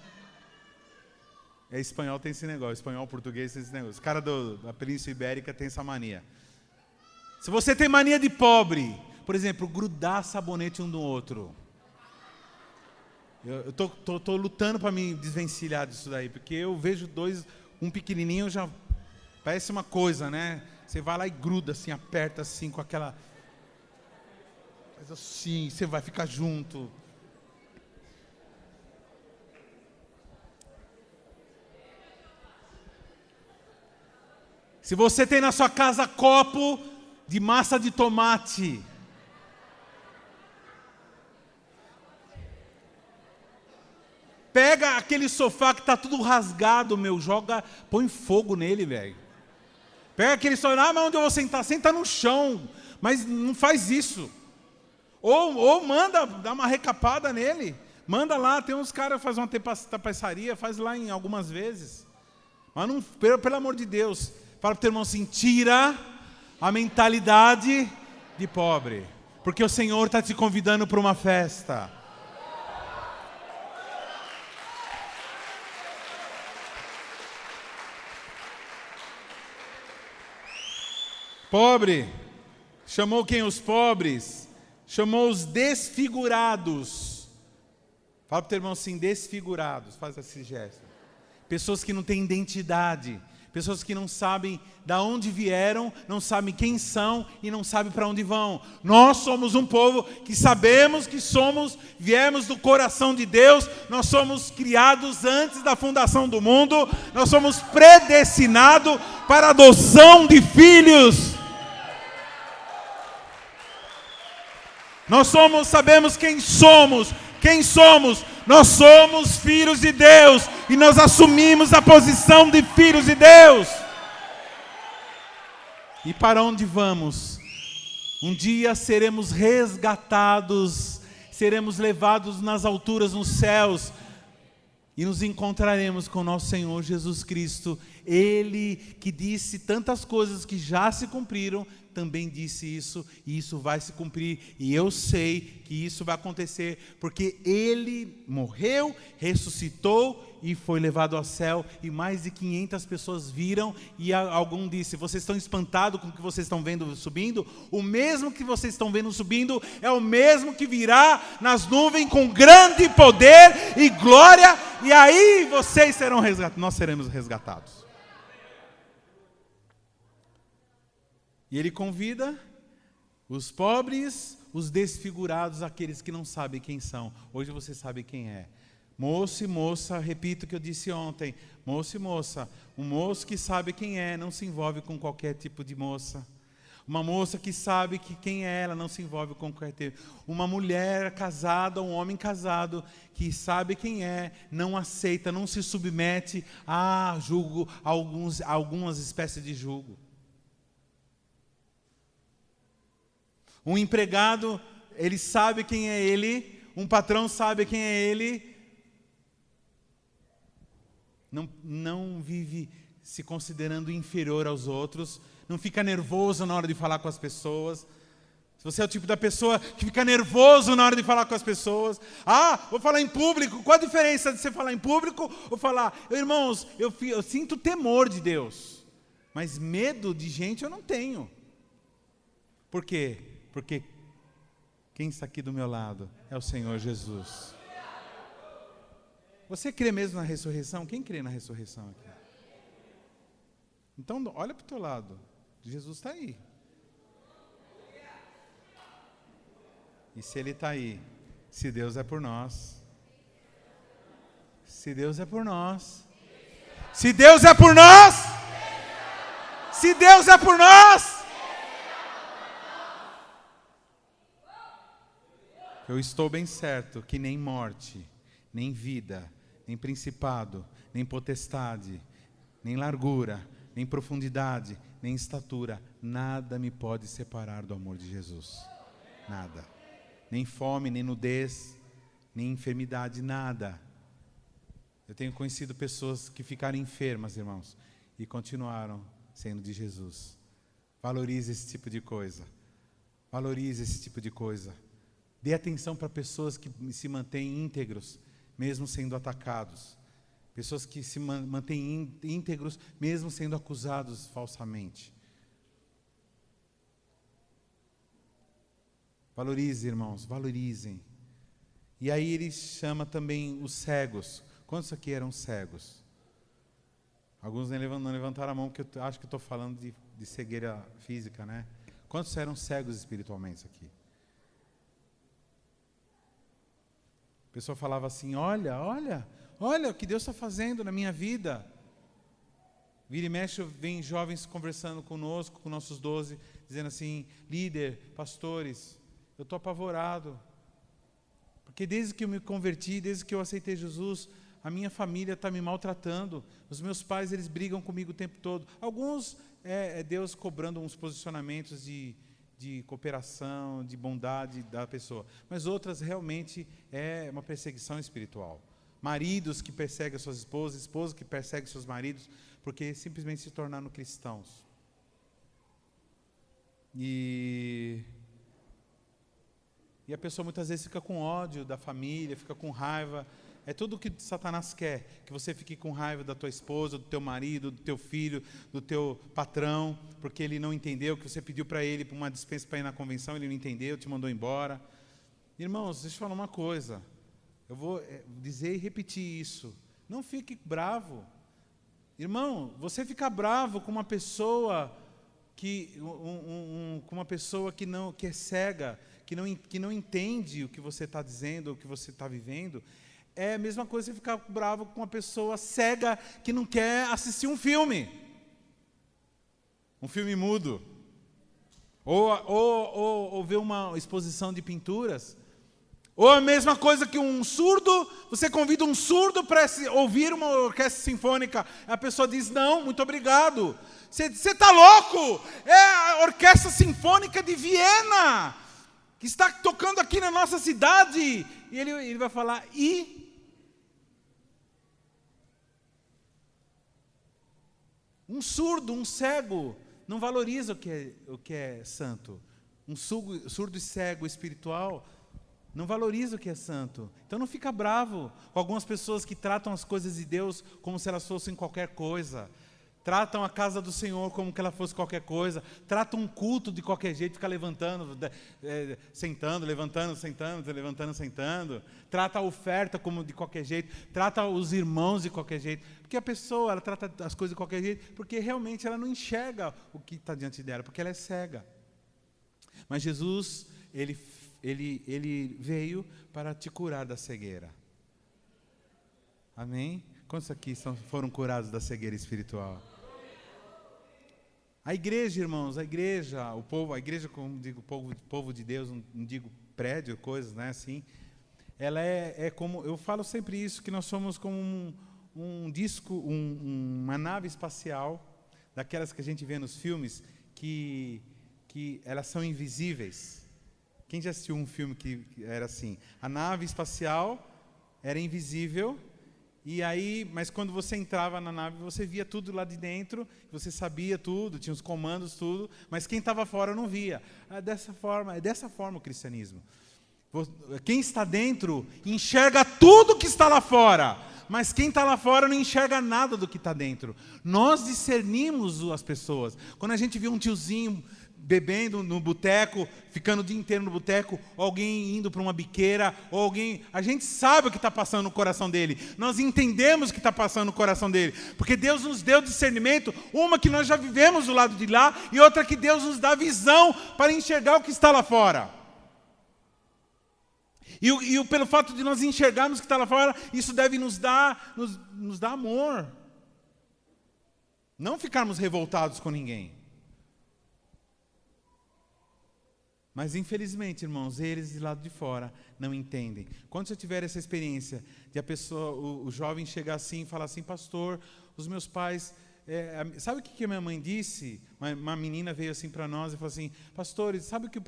A: espanhol tem esse negócio, espanhol, português tem esse negócio. Os caras da Península Ibérica tem essa mania. Se você tem mania de pobre, por exemplo, grudar sabonete um no outro... Eu tô lutando para me desvencilhar disso daí, porque eu vejo um pequenininho já parece uma coisa, né? Você vai lá e gruda assim, aperta assim com aquela... Faz assim, você vai ficar junto. Se você tem na sua casa copo de massa de tomate... Pega aquele sofá que está tudo rasgado, põe fogo nele, velho. Pega aquele sofá, mas onde eu vou sentar? Senta no chão, mas não faz isso. Ou manda, dá uma recapada nele. Manda lá, tem uns caras que fazem uma tapeçaria, faz lá em algumas vezes. Mas não, pelo amor de Deus, fala para o teu irmão assim, tira a mentalidade de pobre. Porque o Senhor está te convidando para uma festa. Pobre, chamou quem? Os pobres, chamou os desfigurados. Fala para o teu irmão assim, desfigurados, faz esse gesto. Pessoas que não têm identidade, pessoas que não sabem de onde vieram, não sabem quem são e não sabem para onde vão. Nós somos um povo que sabemos que viemos do coração de Deus, nós somos criados antes da fundação do mundo, nós somos predestinados para a adoção de filhos. Nós sabemos quem somos, nós somos filhos de Deus e nós assumimos a posição de filhos de Deus. E para onde vamos? Um dia seremos resgatados, seremos levados nas alturas, nos céus, e nos encontraremos com nosso Senhor Jesus Cristo. Ele que disse tantas coisas que já se cumpriram, também disse isso, e isso vai se cumprir, e eu sei que isso vai acontecer, porque Ele morreu, ressuscitou e foi levado ao céu, e mais de 500 pessoas viram, e algum disse: vocês estão espantados com o que vocês estão vendo subindo? O mesmo que vocês estão vendo subindo é o mesmo que virá nas nuvens com grande poder e glória, e aí vocês serão resgatados, nós seremos resgatados. E ele convida os pobres, os desfigurados, aqueles que não sabem quem são. Hoje você sabe quem é. Moço e moça, repito o que eu disse ontem. Moço e moça, um moço que sabe quem é, não se envolve com qualquer tipo de moça. Uma moça que sabe que quem é ela, não se envolve com qualquer tipo. Uma mulher casada, um homem casado, que sabe quem é, não aceita, não se submete a julgo, algumas espécies de julgo. Um empregado, ele sabe quem é ele, um patrão sabe quem é ele, não vive se considerando inferior aos outros, não fica nervoso na hora de falar com as pessoas. Se você é o tipo da pessoa que fica nervoso na hora de falar com as pessoas, vou falar em público, qual a diferença de você falar em público ou falar, irmãos, eu sinto temor de Deus, mas medo de gente eu não tenho. Por quê? Porque quem está aqui do meu lado é o Senhor Jesus. Você crê mesmo na ressurreição? Quem crê na ressurreição aqui? Então, olha para o teu lado. Jesus está aí. E se Ele está aí, se Deus é por nós, se Deus é por nós, se Deus é por nós, se Deus é por nós, eu estou bem certo que nem morte, nem vida, nem principado, nem potestade, nem largura, nem profundidade, nem estatura, nada me pode separar do amor de Jesus. Nada. Nem fome, nem nudez, nem enfermidade, nada. Eu tenho conhecido pessoas que ficaram enfermas, irmãos, e continuaram sendo de Jesus. Valorize esse tipo de coisa. Valorize esse tipo de coisa. Dê atenção para pessoas que se mantêm íntegros, mesmo sendo atacados. Pessoas que se mantêm íntegros, mesmo sendo acusados falsamente. Valorize, irmãos, valorizem. E aí ele chama também os cegos. Quantos aqui eram cegos? Alguns não levantaram a mão, porque eu acho que estou falando de cegueira física, né? Quantos eram cegos espiritualmente aqui? A pessoa falava assim, olha o que Deus está fazendo na minha vida. Vira e mexe, vem jovens conversando conosco, com nossos 12, dizendo assim, líder, pastores, eu estou apavorado. Porque desde que eu me converti, desde que eu aceitei Jesus, a minha família está me maltratando. Os meus pais, eles brigam comigo o tempo todo. Alguns, é Deus cobrando uns posicionamentos de cooperação, de bondade da pessoa. Mas outras realmente é uma perseguição espiritual. Maridos que perseguem as suas esposas, esposas que perseguem seus maridos, porque simplesmente se tornaram cristãos. E a pessoa muitas vezes fica com ódio da família, fica com raiva. É tudo o que Satanás quer, que você fique com raiva da tua esposa, do teu marido, do teu filho, do teu patrão, porque ele não entendeu, que você pediu para ele para uma dispensa para ir na convenção, ele não entendeu, te mandou embora. Irmãos, deixa eu falar uma coisa, eu vou dizer e repetir isso, não fique bravo. Irmão, você fica bravo com uma pessoa que é cega, que não entende o que você está dizendo, o que você está vivendo, é a mesma coisa você ficar bravo com uma pessoa cega que não quer assistir um filme mudo, ou ver uma exposição de pinturas, ou a mesma coisa que um surdo, você convida um surdo para ouvir uma orquestra sinfônica, a pessoa diz, não, muito obrigado, você está louco, é a Orquestra Sinfônica de Viena, que está tocando aqui na nossa cidade, e ele vai falar, um surdo, um cego, não valoriza o que é santo. Um surdo e cego espiritual não valoriza o que é santo. Então não fica bravo com algumas pessoas que tratam as coisas de Deus como se elas fossem qualquer coisa. Tratam a casa do Senhor como que ela fosse qualquer coisa. Tratam um culto de qualquer jeito, fica levantando, sentando, levantando, sentando, levantando, sentando. Trata a oferta como de qualquer jeito. Trata os irmãos de qualquer jeito. Porque a pessoa, ela trata as coisas de qualquer jeito, porque realmente ela não enxerga o que está diante dela, porque ela é cega. Mas Jesus, ele veio para te curar da cegueira. Amém? Quantos aqui foram curados da cegueira espiritual? A igreja, irmãos, a igreja, como digo, o povo de Deus, não digo prédio, coisas, né, assim, ela é como, eu falo sempre isso, que nós somos como um disco, uma nave espacial, daquelas que a gente vê nos filmes, que elas são invisíveis. Quem já assistiu um filme que era assim? A nave espacial era invisível, e aí, mas quando você entrava na nave, você via tudo lá de dentro, você sabia tudo, tinha os comandos, tudo, mas quem estava fora não via. É dessa forma o cristianismo. Quem está dentro enxerga tudo que está lá fora, mas quem está lá fora não enxerga nada do que está dentro. Nós discernimos as pessoas. Quando a gente vê um tiozinho bebendo no boteco, ficando o dia inteiro no boteco, ou alguém indo para uma biqueira, ou alguém, a gente sabe o que está passando no coração dele, nós entendemos o que está passando no coração dele, porque Deus nos deu discernimento, uma que nós já vivemos do lado de lá, e outra que Deus nos dá visão para enxergar o que está lá fora. E pelo fato de nós enxergarmos o que está lá fora, isso deve nos dar amor, não ficarmos revoltados com ninguém. Mas, infelizmente, irmãos, eles de lado de fora não entendem. Quando você tiver essa experiência de a pessoa, o jovem chegar assim e falar assim, pastor, os meus pais... sabe o que a minha mãe disse? Uma menina veio assim para nós e falou assim, pastor, sabe o que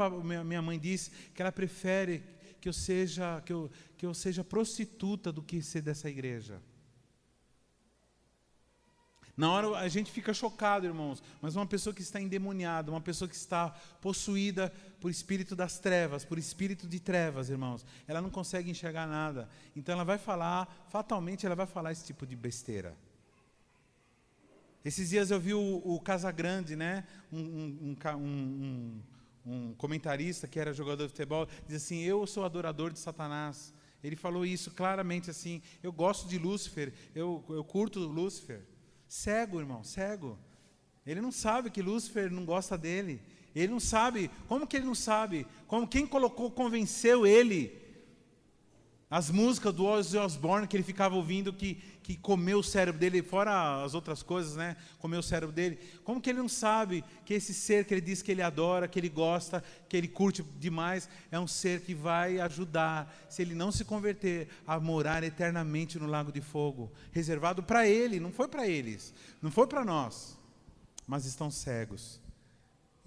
A: minha mãe disse? Que ela prefere que eu seja prostituta do que ser dessa igreja. Na hora a gente fica chocado, irmãos, mas uma pessoa que está endemoniada, uma pessoa que está possuída por espírito das trevas, por espírito de trevas, irmãos, ela não consegue enxergar nada. Então ela vai falar, fatalmente ela vai falar esse tipo de besteira. Esses dias eu vi o Casagrande, né? Um comentarista que era jogador de futebol, diz assim, eu sou adorador de Satanás. Ele falou isso claramente assim, eu gosto de Lúcifer, eu curto Lúcifer. Cego, irmão, cego. Ele não sabe que Lúcifer não gosta dele. Ele não sabe. Como que ele não sabe? Como quem convenceu ele? As músicas do Ozzy Osbourne que ele ficava ouvindo que comeu o cérebro dele, fora as outras coisas, né? Comeu o cérebro dele. Como que ele não sabe que esse ser que ele diz que ele adora, que ele gosta, que ele curte demais, é um ser que vai ajudar, se ele não se converter, a morar eternamente no lago de fogo, reservado para ele, não foi para eles, não foi para nós, mas estão cegos.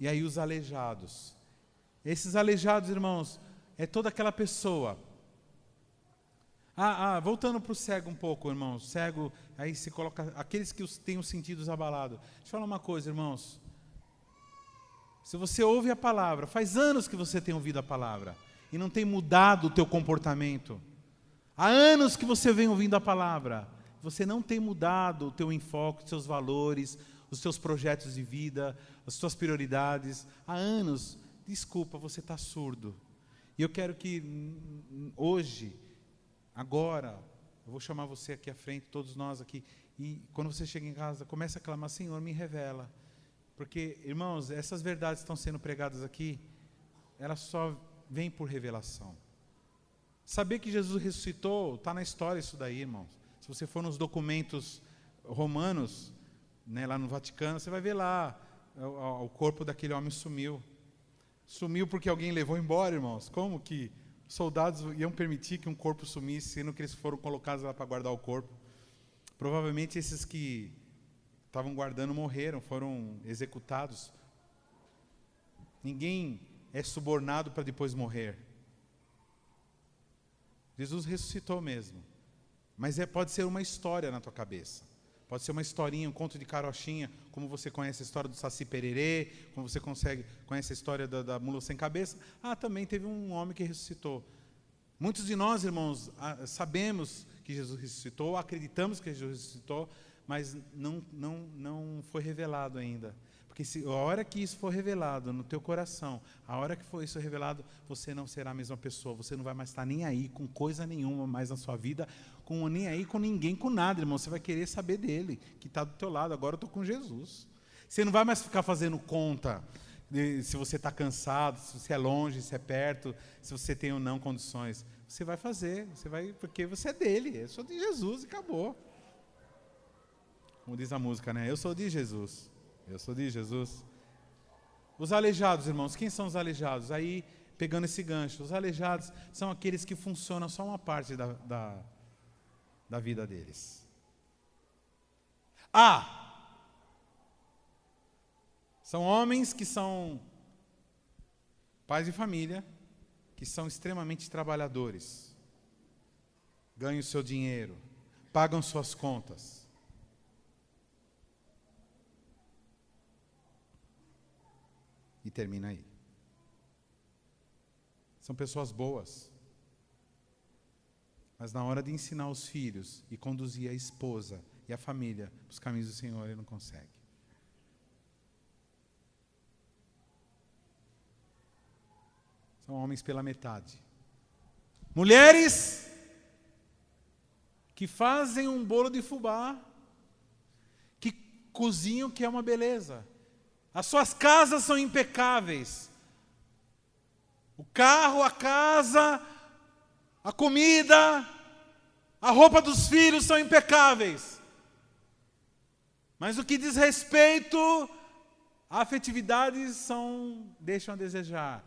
A: E aí os aleijados. Esses aleijados, irmãos, é toda aquela pessoa. Voltando para o cego um pouco, irmãos. Cego, aí se coloca aqueles que têm os sentidos abalados. Deixa eu falar uma coisa, irmãos. Se você ouve a palavra, faz anos que você tem ouvido a palavra e não tem mudado o teu comportamento. Há anos que você vem ouvindo a palavra, você não tem mudado o teu enfoque, os seus valores, os seus projetos de vida, as suas prioridades. Há anos, desculpa, você está surdo. E eu quero que hoje, agora, eu vou chamar você aqui à frente, todos nós aqui, e quando você chega em casa, comece a clamar, Senhor, me revela. Porque, irmãos, essas verdades que estão sendo pregadas aqui, elas só vêm por revelação. Saber que Jesus ressuscitou, está na história isso daí, irmãos. Se você for nos documentos romanos, né, lá no Vaticano, você vai ver lá, o corpo daquele homem sumiu. Sumiu porque alguém levou embora, irmãos. Como que soldados iam permitir que um corpo sumisse, sendo que eles foram colocados lá para guardar o corpo? Provavelmente esses que estavam guardando morreram, foram executados. Ninguém é subornado para depois morrer. Jesus ressuscitou mesmo. Mas pode ser uma história na tua cabeça. Pode ser uma historinha, um conto de carochinha, como você conhece a história do Saci Pererê, como você conhece a história da mula sem cabeça. Também teve um homem que ressuscitou. Muitos de nós, irmãos, sabemos que Jesus ressuscitou, acreditamos que Jesus ressuscitou, mas não foi revelado ainda. Porque a hora que isso for revelado no teu coração, a hora que for isso revelado, você não será a mesma pessoa, você não vai mais estar nem aí com coisa nenhuma mais na sua vida, nem aí com ninguém, com nada, irmão. Você vai querer saber dele, que está do teu lado. Agora eu estou com Jesus. Você não vai mais ficar fazendo conta se você está cansado, se você é longe, se é perto, se você tem ou não condições. Você vai fazer, porque você é dele. Eu sou de Jesus e acabou. Como diz a música, né? Eu sou de Jesus. Eu sou de Jesus. Os aleijados, irmãos, quem são os aleijados? Aí, pegando esse gancho, os aleijados são aqueles que funcionam só uma parte da vida deles. São homens que são pais de família, que são extremamente trabalhadores, ganham o seu dinheiro, pagam suas contas. E termina aí. São pessoas boas. Mas na hora de ensinar os filhos e conduzir a esposa e a família para os caminhos do Senhor, ele não consegue. São homens pela metade. Mulheres que fazem um bolo de fubá, que cozinham, que é uma beleza. As suas casas são impecáveis. O carro, a casa, a comida, a roupa dos filhos são impecáveis. Mas o que diz respeito à afetividade deixam a desejar.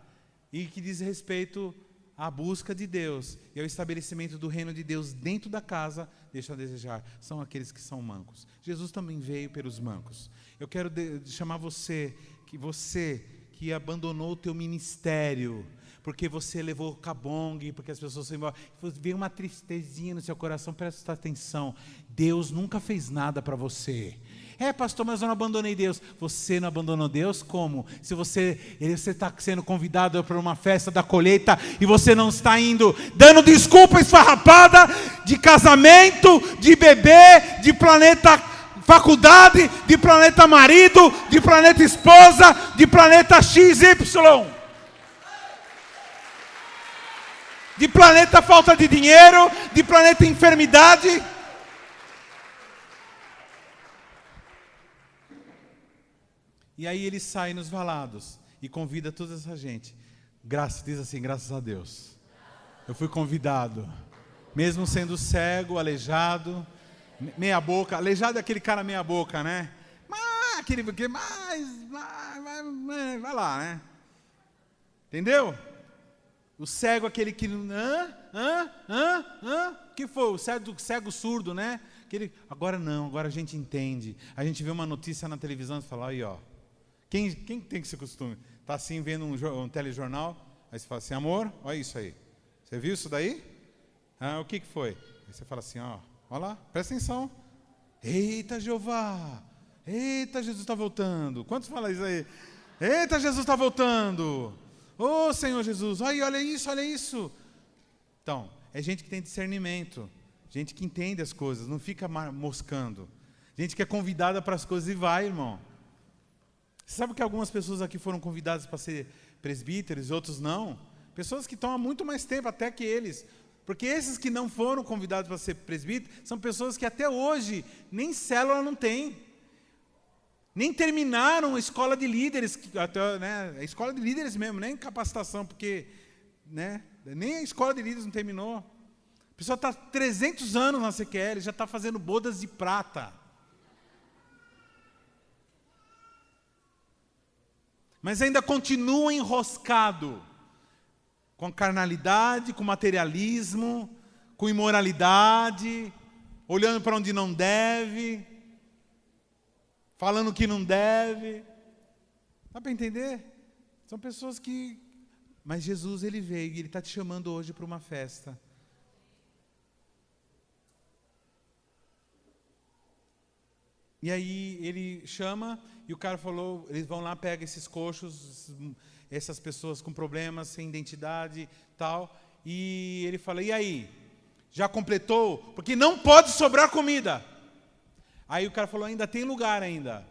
A: E que diz respeito à busca de Deus e ao estabelecimento do reino de Deus dentro da casa, deixam a desejar. São aqueles que são mancos. Jesus também veio pelos mancos. Eu quero chamar você que abandonou o teu ministério, porque você levou cabong, porque as pessoas foram embora, veio uma tristezinha no seu coração. Presta atenção, Deus nunca fez nada para você. Pastor, mas eu não abandonei Deus. Você não abandonou Deus? Como? Se você está sendo convidado para uma festa da colheita e você não está indo, dando desculpa esfarrapada de casamento, de bebê, de planeta faculdade, de planeta marido, de planeta esposa, de planeta XY, de planeta falta de dinheiro, de planeta enfermidade. E aí ele sai nos valados e convida toda essa gente. Diz assim, graças a Deus. Eu fui convidado, mesmo sendo cego, aleijado, meia boca. Aleijado é aquele cara meia boca, né? Vai lá, né? Entendeu? O cego, aquele que... que foi? O cego surdo, né? Agora não, agora a gente entende. A gente vê uma notícia na televisão e fala, aí ó. Quem tem esse costume? Está assim vendo um telejornal, aí você fala assim, amor, olha isso aí. Você viu isso daí? O que foi? Aí você fala assim, olha lá, presta atenção. Eita, Jeová! Eita, Jesus está voltando. Quantos falam isso aí? Eita, Jesus está voltando. Ô, Senhor Jesus, olha isso, olha isso. Então, é gente que tem discernimento, gente que entende as coisas, não fica moscando. Gente que é convidada para as coisas e vai, irmão. Você sabe que algumas pessoas aqui foram convidadas para ser presbíteros, outros não? Pessoas que estão há muito mais tempo até que eles. Porque esses que não foram convidados para ser presbíteros são pessoas que até hoje nem célula não têm. Nem terminaram a escola de líderes, a escola de líderes mesmo, nem capacitação, porque nem a escola de líderes não terminou. A pessoa está 300 anos na CQL, já está fazendo bodas de prata. Mas ainda continua enroscado com carnalidade, com materialismo, com imoralidade, olhando para onde não deve, falando que não deve. Dá para entender? São pessoas que... Mas Jesus, ele veio e ele está te chamando hoje para uma festa. E aí ele chama e o cara falou, eles vão lá, pegam esses coxos, essas pessoas com problemas, sem identidade, tal, E ele fala, e aí? Já completou? Porque não pode sobrar comida. Aí o cara falou, ainda tem lugar ainda.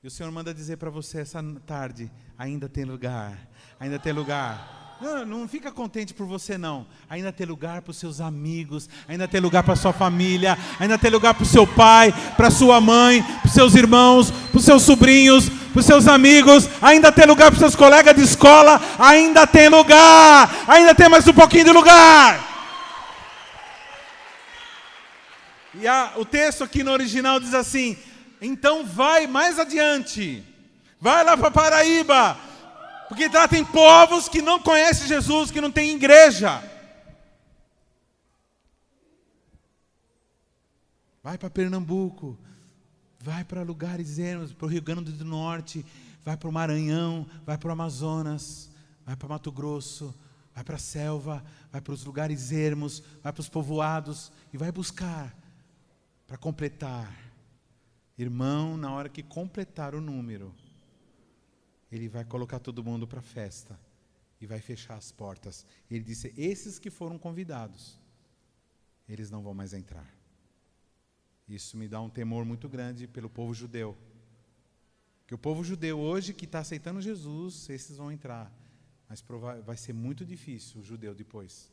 A: E o Senhor manda dizer para você essa tarde, ainda tem lugar, ainda tem lugar. Não fica contente por você não. Ainda tem lugar para os seus amigos, ainda tem lugar para a sua família, ainda tem lugar para o seu pai, para a sua mãe, para os seus irmãos, para os seus sobrinhos, para os seus amigos, ainda tem lugar para os seus colegas de escola, ainda tem lugar, ainda tem mais um pouquinho de lugar. E o texto aqui no original diz assim, então vai mais adiante, vai lá para Paraíba, porque lá tem povos que não conhecem Jesus, que não tem igreja. Vai para Pernambuco, vai para lugares ermos, para o Rio Grande do Norte, vai para o Maranhão, vai para o Amazonas, vai para Mato Grosso, vai para a selva, vai para os lugares ermos, vai para os povoados e vai buscar para completar. Irmão, na hora que completar o número, ele vai colocar todo mundo para a festa e vai fechar as portas. Ele disse, esses que foram convidados, eles não vão mais entrar. Isso me dá um temor muito grande pelo povo judeu. Que o povo judeu hoje que está aceitando Jesus, esses vão entrar. Mas vai ser muito difícil o judeu depois.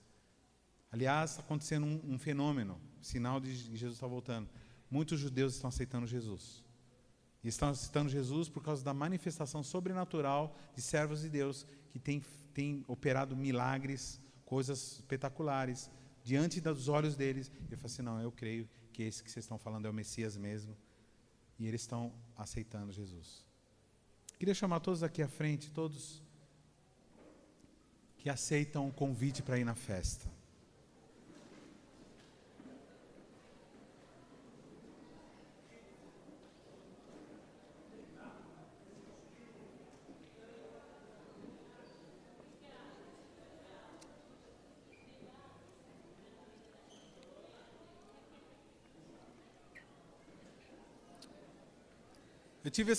A: Aliás, está acontecendo um fenômeno, sinal de Jesus estar voltando. Muitos judeus estão aceitando Jesus. E estão aceitando Jesus por causa da manifestação sobrenatural de servos de Deus que tem operado milagres, coisas espetaculares, diante dos olhos deles. Eu falo assim, não, eu creio que esse que vocês estão falando é o Messias mesmo. E eles estão aceitando Jesus. Queria chamar todos aqui à frente, todos que aceitam o convite para ir na festa. Eu tive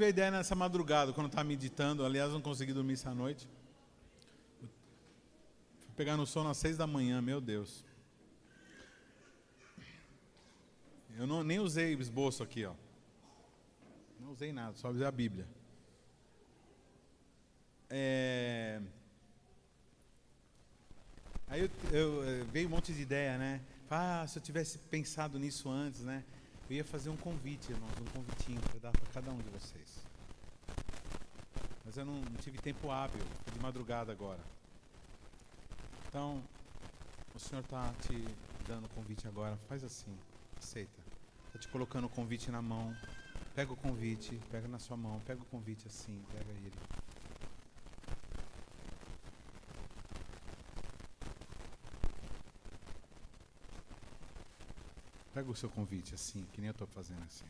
A: a ideia nessa madrugada, quando eu estava meditando. Aliás, não consegui dormir essa noite. Fui pegar no sono às 6 da manhã, meu Deus. Eu nem usei esboço aqui, ó. Não usei nada, só usei a Bíblia. Aí veio um monte de ideia, né? Se eu tivesse pensado nisso antes, né? Eu ia fazer um convite, irmãos, um convitinho para dar para cada um de vocês. Mas eu não tive tempo hábil, de madrugada agora. Então, o Senhor está te dando o convite agora, faz assim, aceita. Está te colocando o convite na mão, pega o convite, pega na sua mão, pega o convite assim, pega ele. Pega o seu convite assim, que nem eu estou fazendo assim.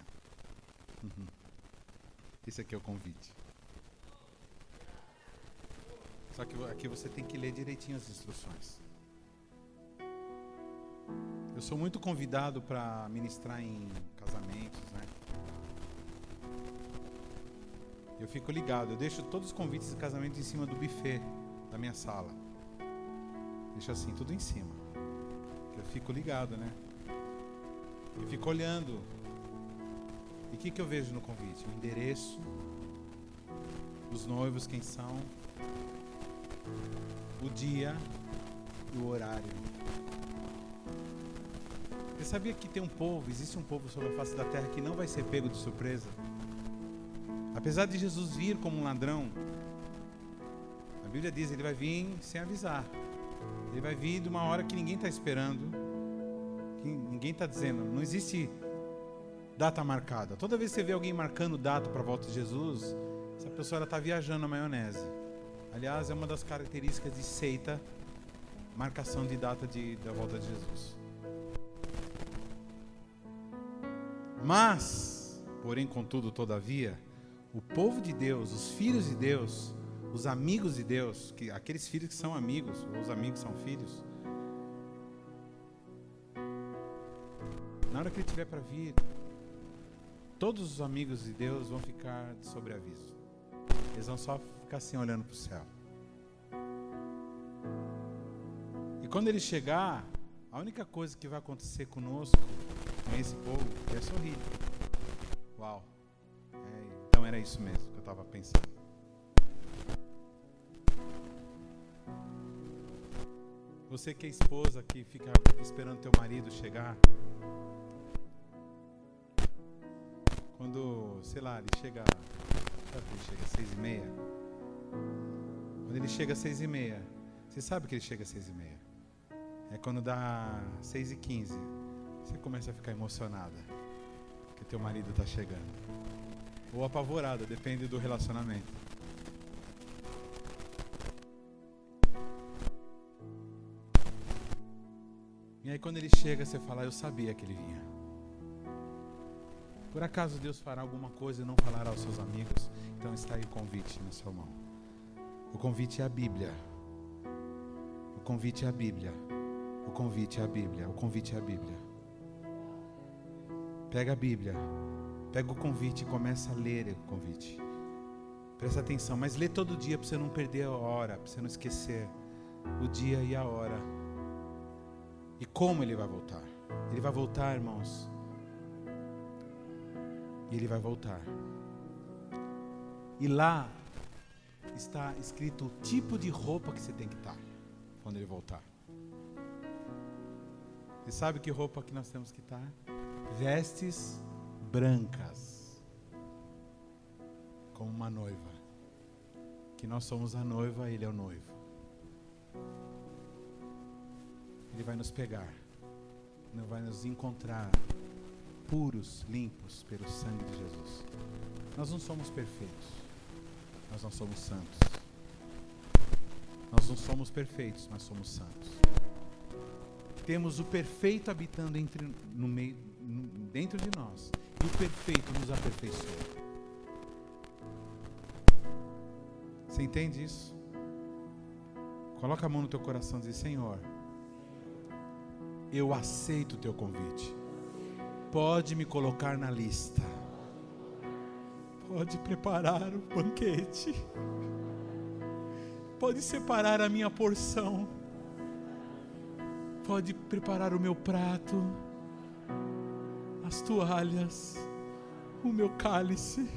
A: Esse aqui é o convite. Só que aqui você tem que ler direitinho as instruções. Eu sou muito convidado para ministrar em casamentos, né? Eu fico ligado, eu deixo todos os convites de casamento em cima do buffet da minha sala. Deixo assim, tudo em cima. Eu fico ligado, né? E fico olhando. E o que eu vejo no convite? O endereço, os noivos, quem são, o dia e o horário. Você sabia que existe um povo sobre a face da terra que não vai ser pego de surpresa? Apesar de Jesus vir como um ladrão, a Bíblia diz, ele vai vir sem avisar. Ele vai vir de uma hora que ninguém está esperando. Ninguém está dizendo, não existe data marcada. Toda vez que você vê alguém marcando data para a volta de Jesus, essa pessoa está viajando na maionese. Aliás, é uma das características de seita, marcação de data da volta de Jesus. Mas, porém, contudo, todavia, o povo de Deus, os filhos de Deus, os amigos de Deus, aqueles filhos que são amigos, ou os amigos são filhos, na hora que ele tiver para vir, todos os amigos de Deus vão ficar de sobreaviso. Eles vão só ficar assim olhando para o céu. quando ele chegar, a única coisa que vai acontecer conosco, com esse povo, é sorrir. Uau. Então era isso mesmo que eu estava pensando. Você que é esposa, que fica esperando teu marido chegar, quando, sei lá, ele chega, sabe que ele chega às 6h30? Quando ele chega às 6h30, você sabe que ele chega às 6h30? É quando dá 6h15, você começa a ficar emocionada, que teu marido está chegando. Ou apavorada, depende do relacionamento. E aí quando ele chega, você fala, eu sabia que ele vinha. Por acaso Deus fará alguma coisa e não falará aos seus amigos? Então está aí o convite na sua mão. O convite é a Bíblia. O convite é a Bíblia. O convite é a Bíblia. O convite é a Bíblia. Pega a Bíblia. Pega o convite e começa a ler o convite. Presta atenção, mas lê todo dia para você não perder a hora, para você não esquecer o dia e a hora. E como ele vai voltar? Ele vai voltar, irmãos. E ele vai voltar. E lá está escrito o tipo de roupa que você tem que estar quando ele voltar. Você sabe que roupa que nós temos que estar? Vestes brancas, como uma noiva. Que nós somos a noiva, ele é o noivo. Ele vai nos pegar, ele vai nos encontrar puros, limpos pelo sangue de Jesus. Nós não somos perfeitos, nós não somos santos. Nós não somos perfeitos, mas somos santos. Temos o perfeito habitando dentro de nós, e o perfeito nos aperfeiçoa. Você entende isso? Coloca a mão no teu coração e diz, Senhor, eu aceito o teu convite. Pode me colocar na lista. Pode preparar o banquete. Pode separar a minha porção. Pode preparar o meu prato, as toalhas, o meu cálice.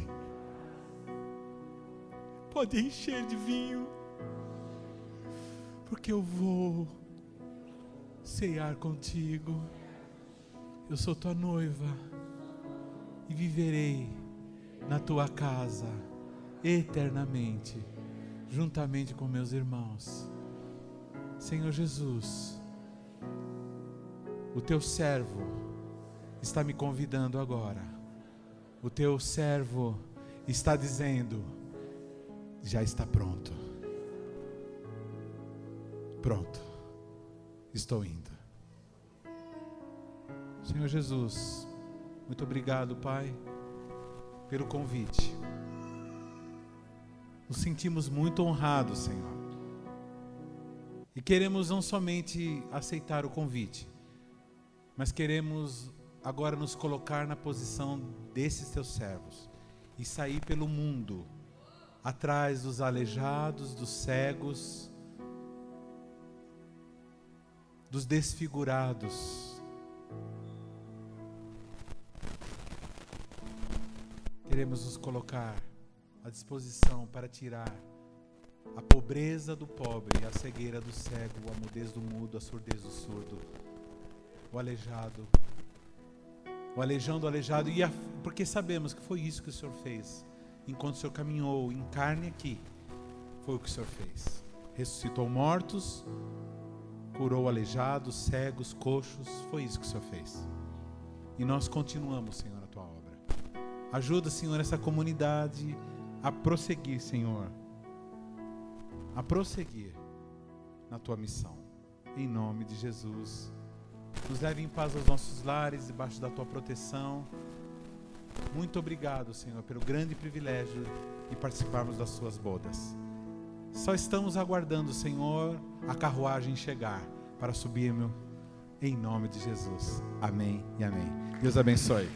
A: Pode encher de vinho, porque eu vou ceiar contigo. Eu sou tua noiva e viverei na tua casa eternamente, juntamente com meus irmãos. Senhor Jesus, o teu servo está me convidando agora. O teu servo está dizendo, já está pronto. Pronto. Estou indo. Senhor Jesus, muito obrigado, Pai, pelo convite. Nos sentimos muito honrados, Senhor. E queremos não somente aceitar o convite, mas queremos agora nos colocar na posição desses teus servos e sair pelo mundo, atrás dos aleijados, dos cegos, dos desfigurados. Queremos nos colocar à disposição para tirar a pobreza do pobre, a cegueira do cego, a mudez do mudo, a surdez do surdo, o aleijado, o aleijão do aleijado, porque sabemos que foi isso que o Senhor fez, enquanto o Senhor caminhou em carne aqui, foi o que o Senhor fez. Ressuscitou mortos, curou aleijados, cegos, coxos, foi isso que o Senhor fez. E nós continuamos, Senhor, a tua obra. Ajuda, Senhor, essa comunidade a prosseguir, Senhor, a prosseguir na tua missão. Em nome de Jesus. Nos leve em paz aos nossos lares, debaixo da tua proteção. Muito obrigado, Senhor, pelo grande privilégio de participarmos das suas bodas. Só estamos aguardando, Senhor, a carruagem chegar para subirmos em nome de Jesus. Amém e amém. Deus abençoe.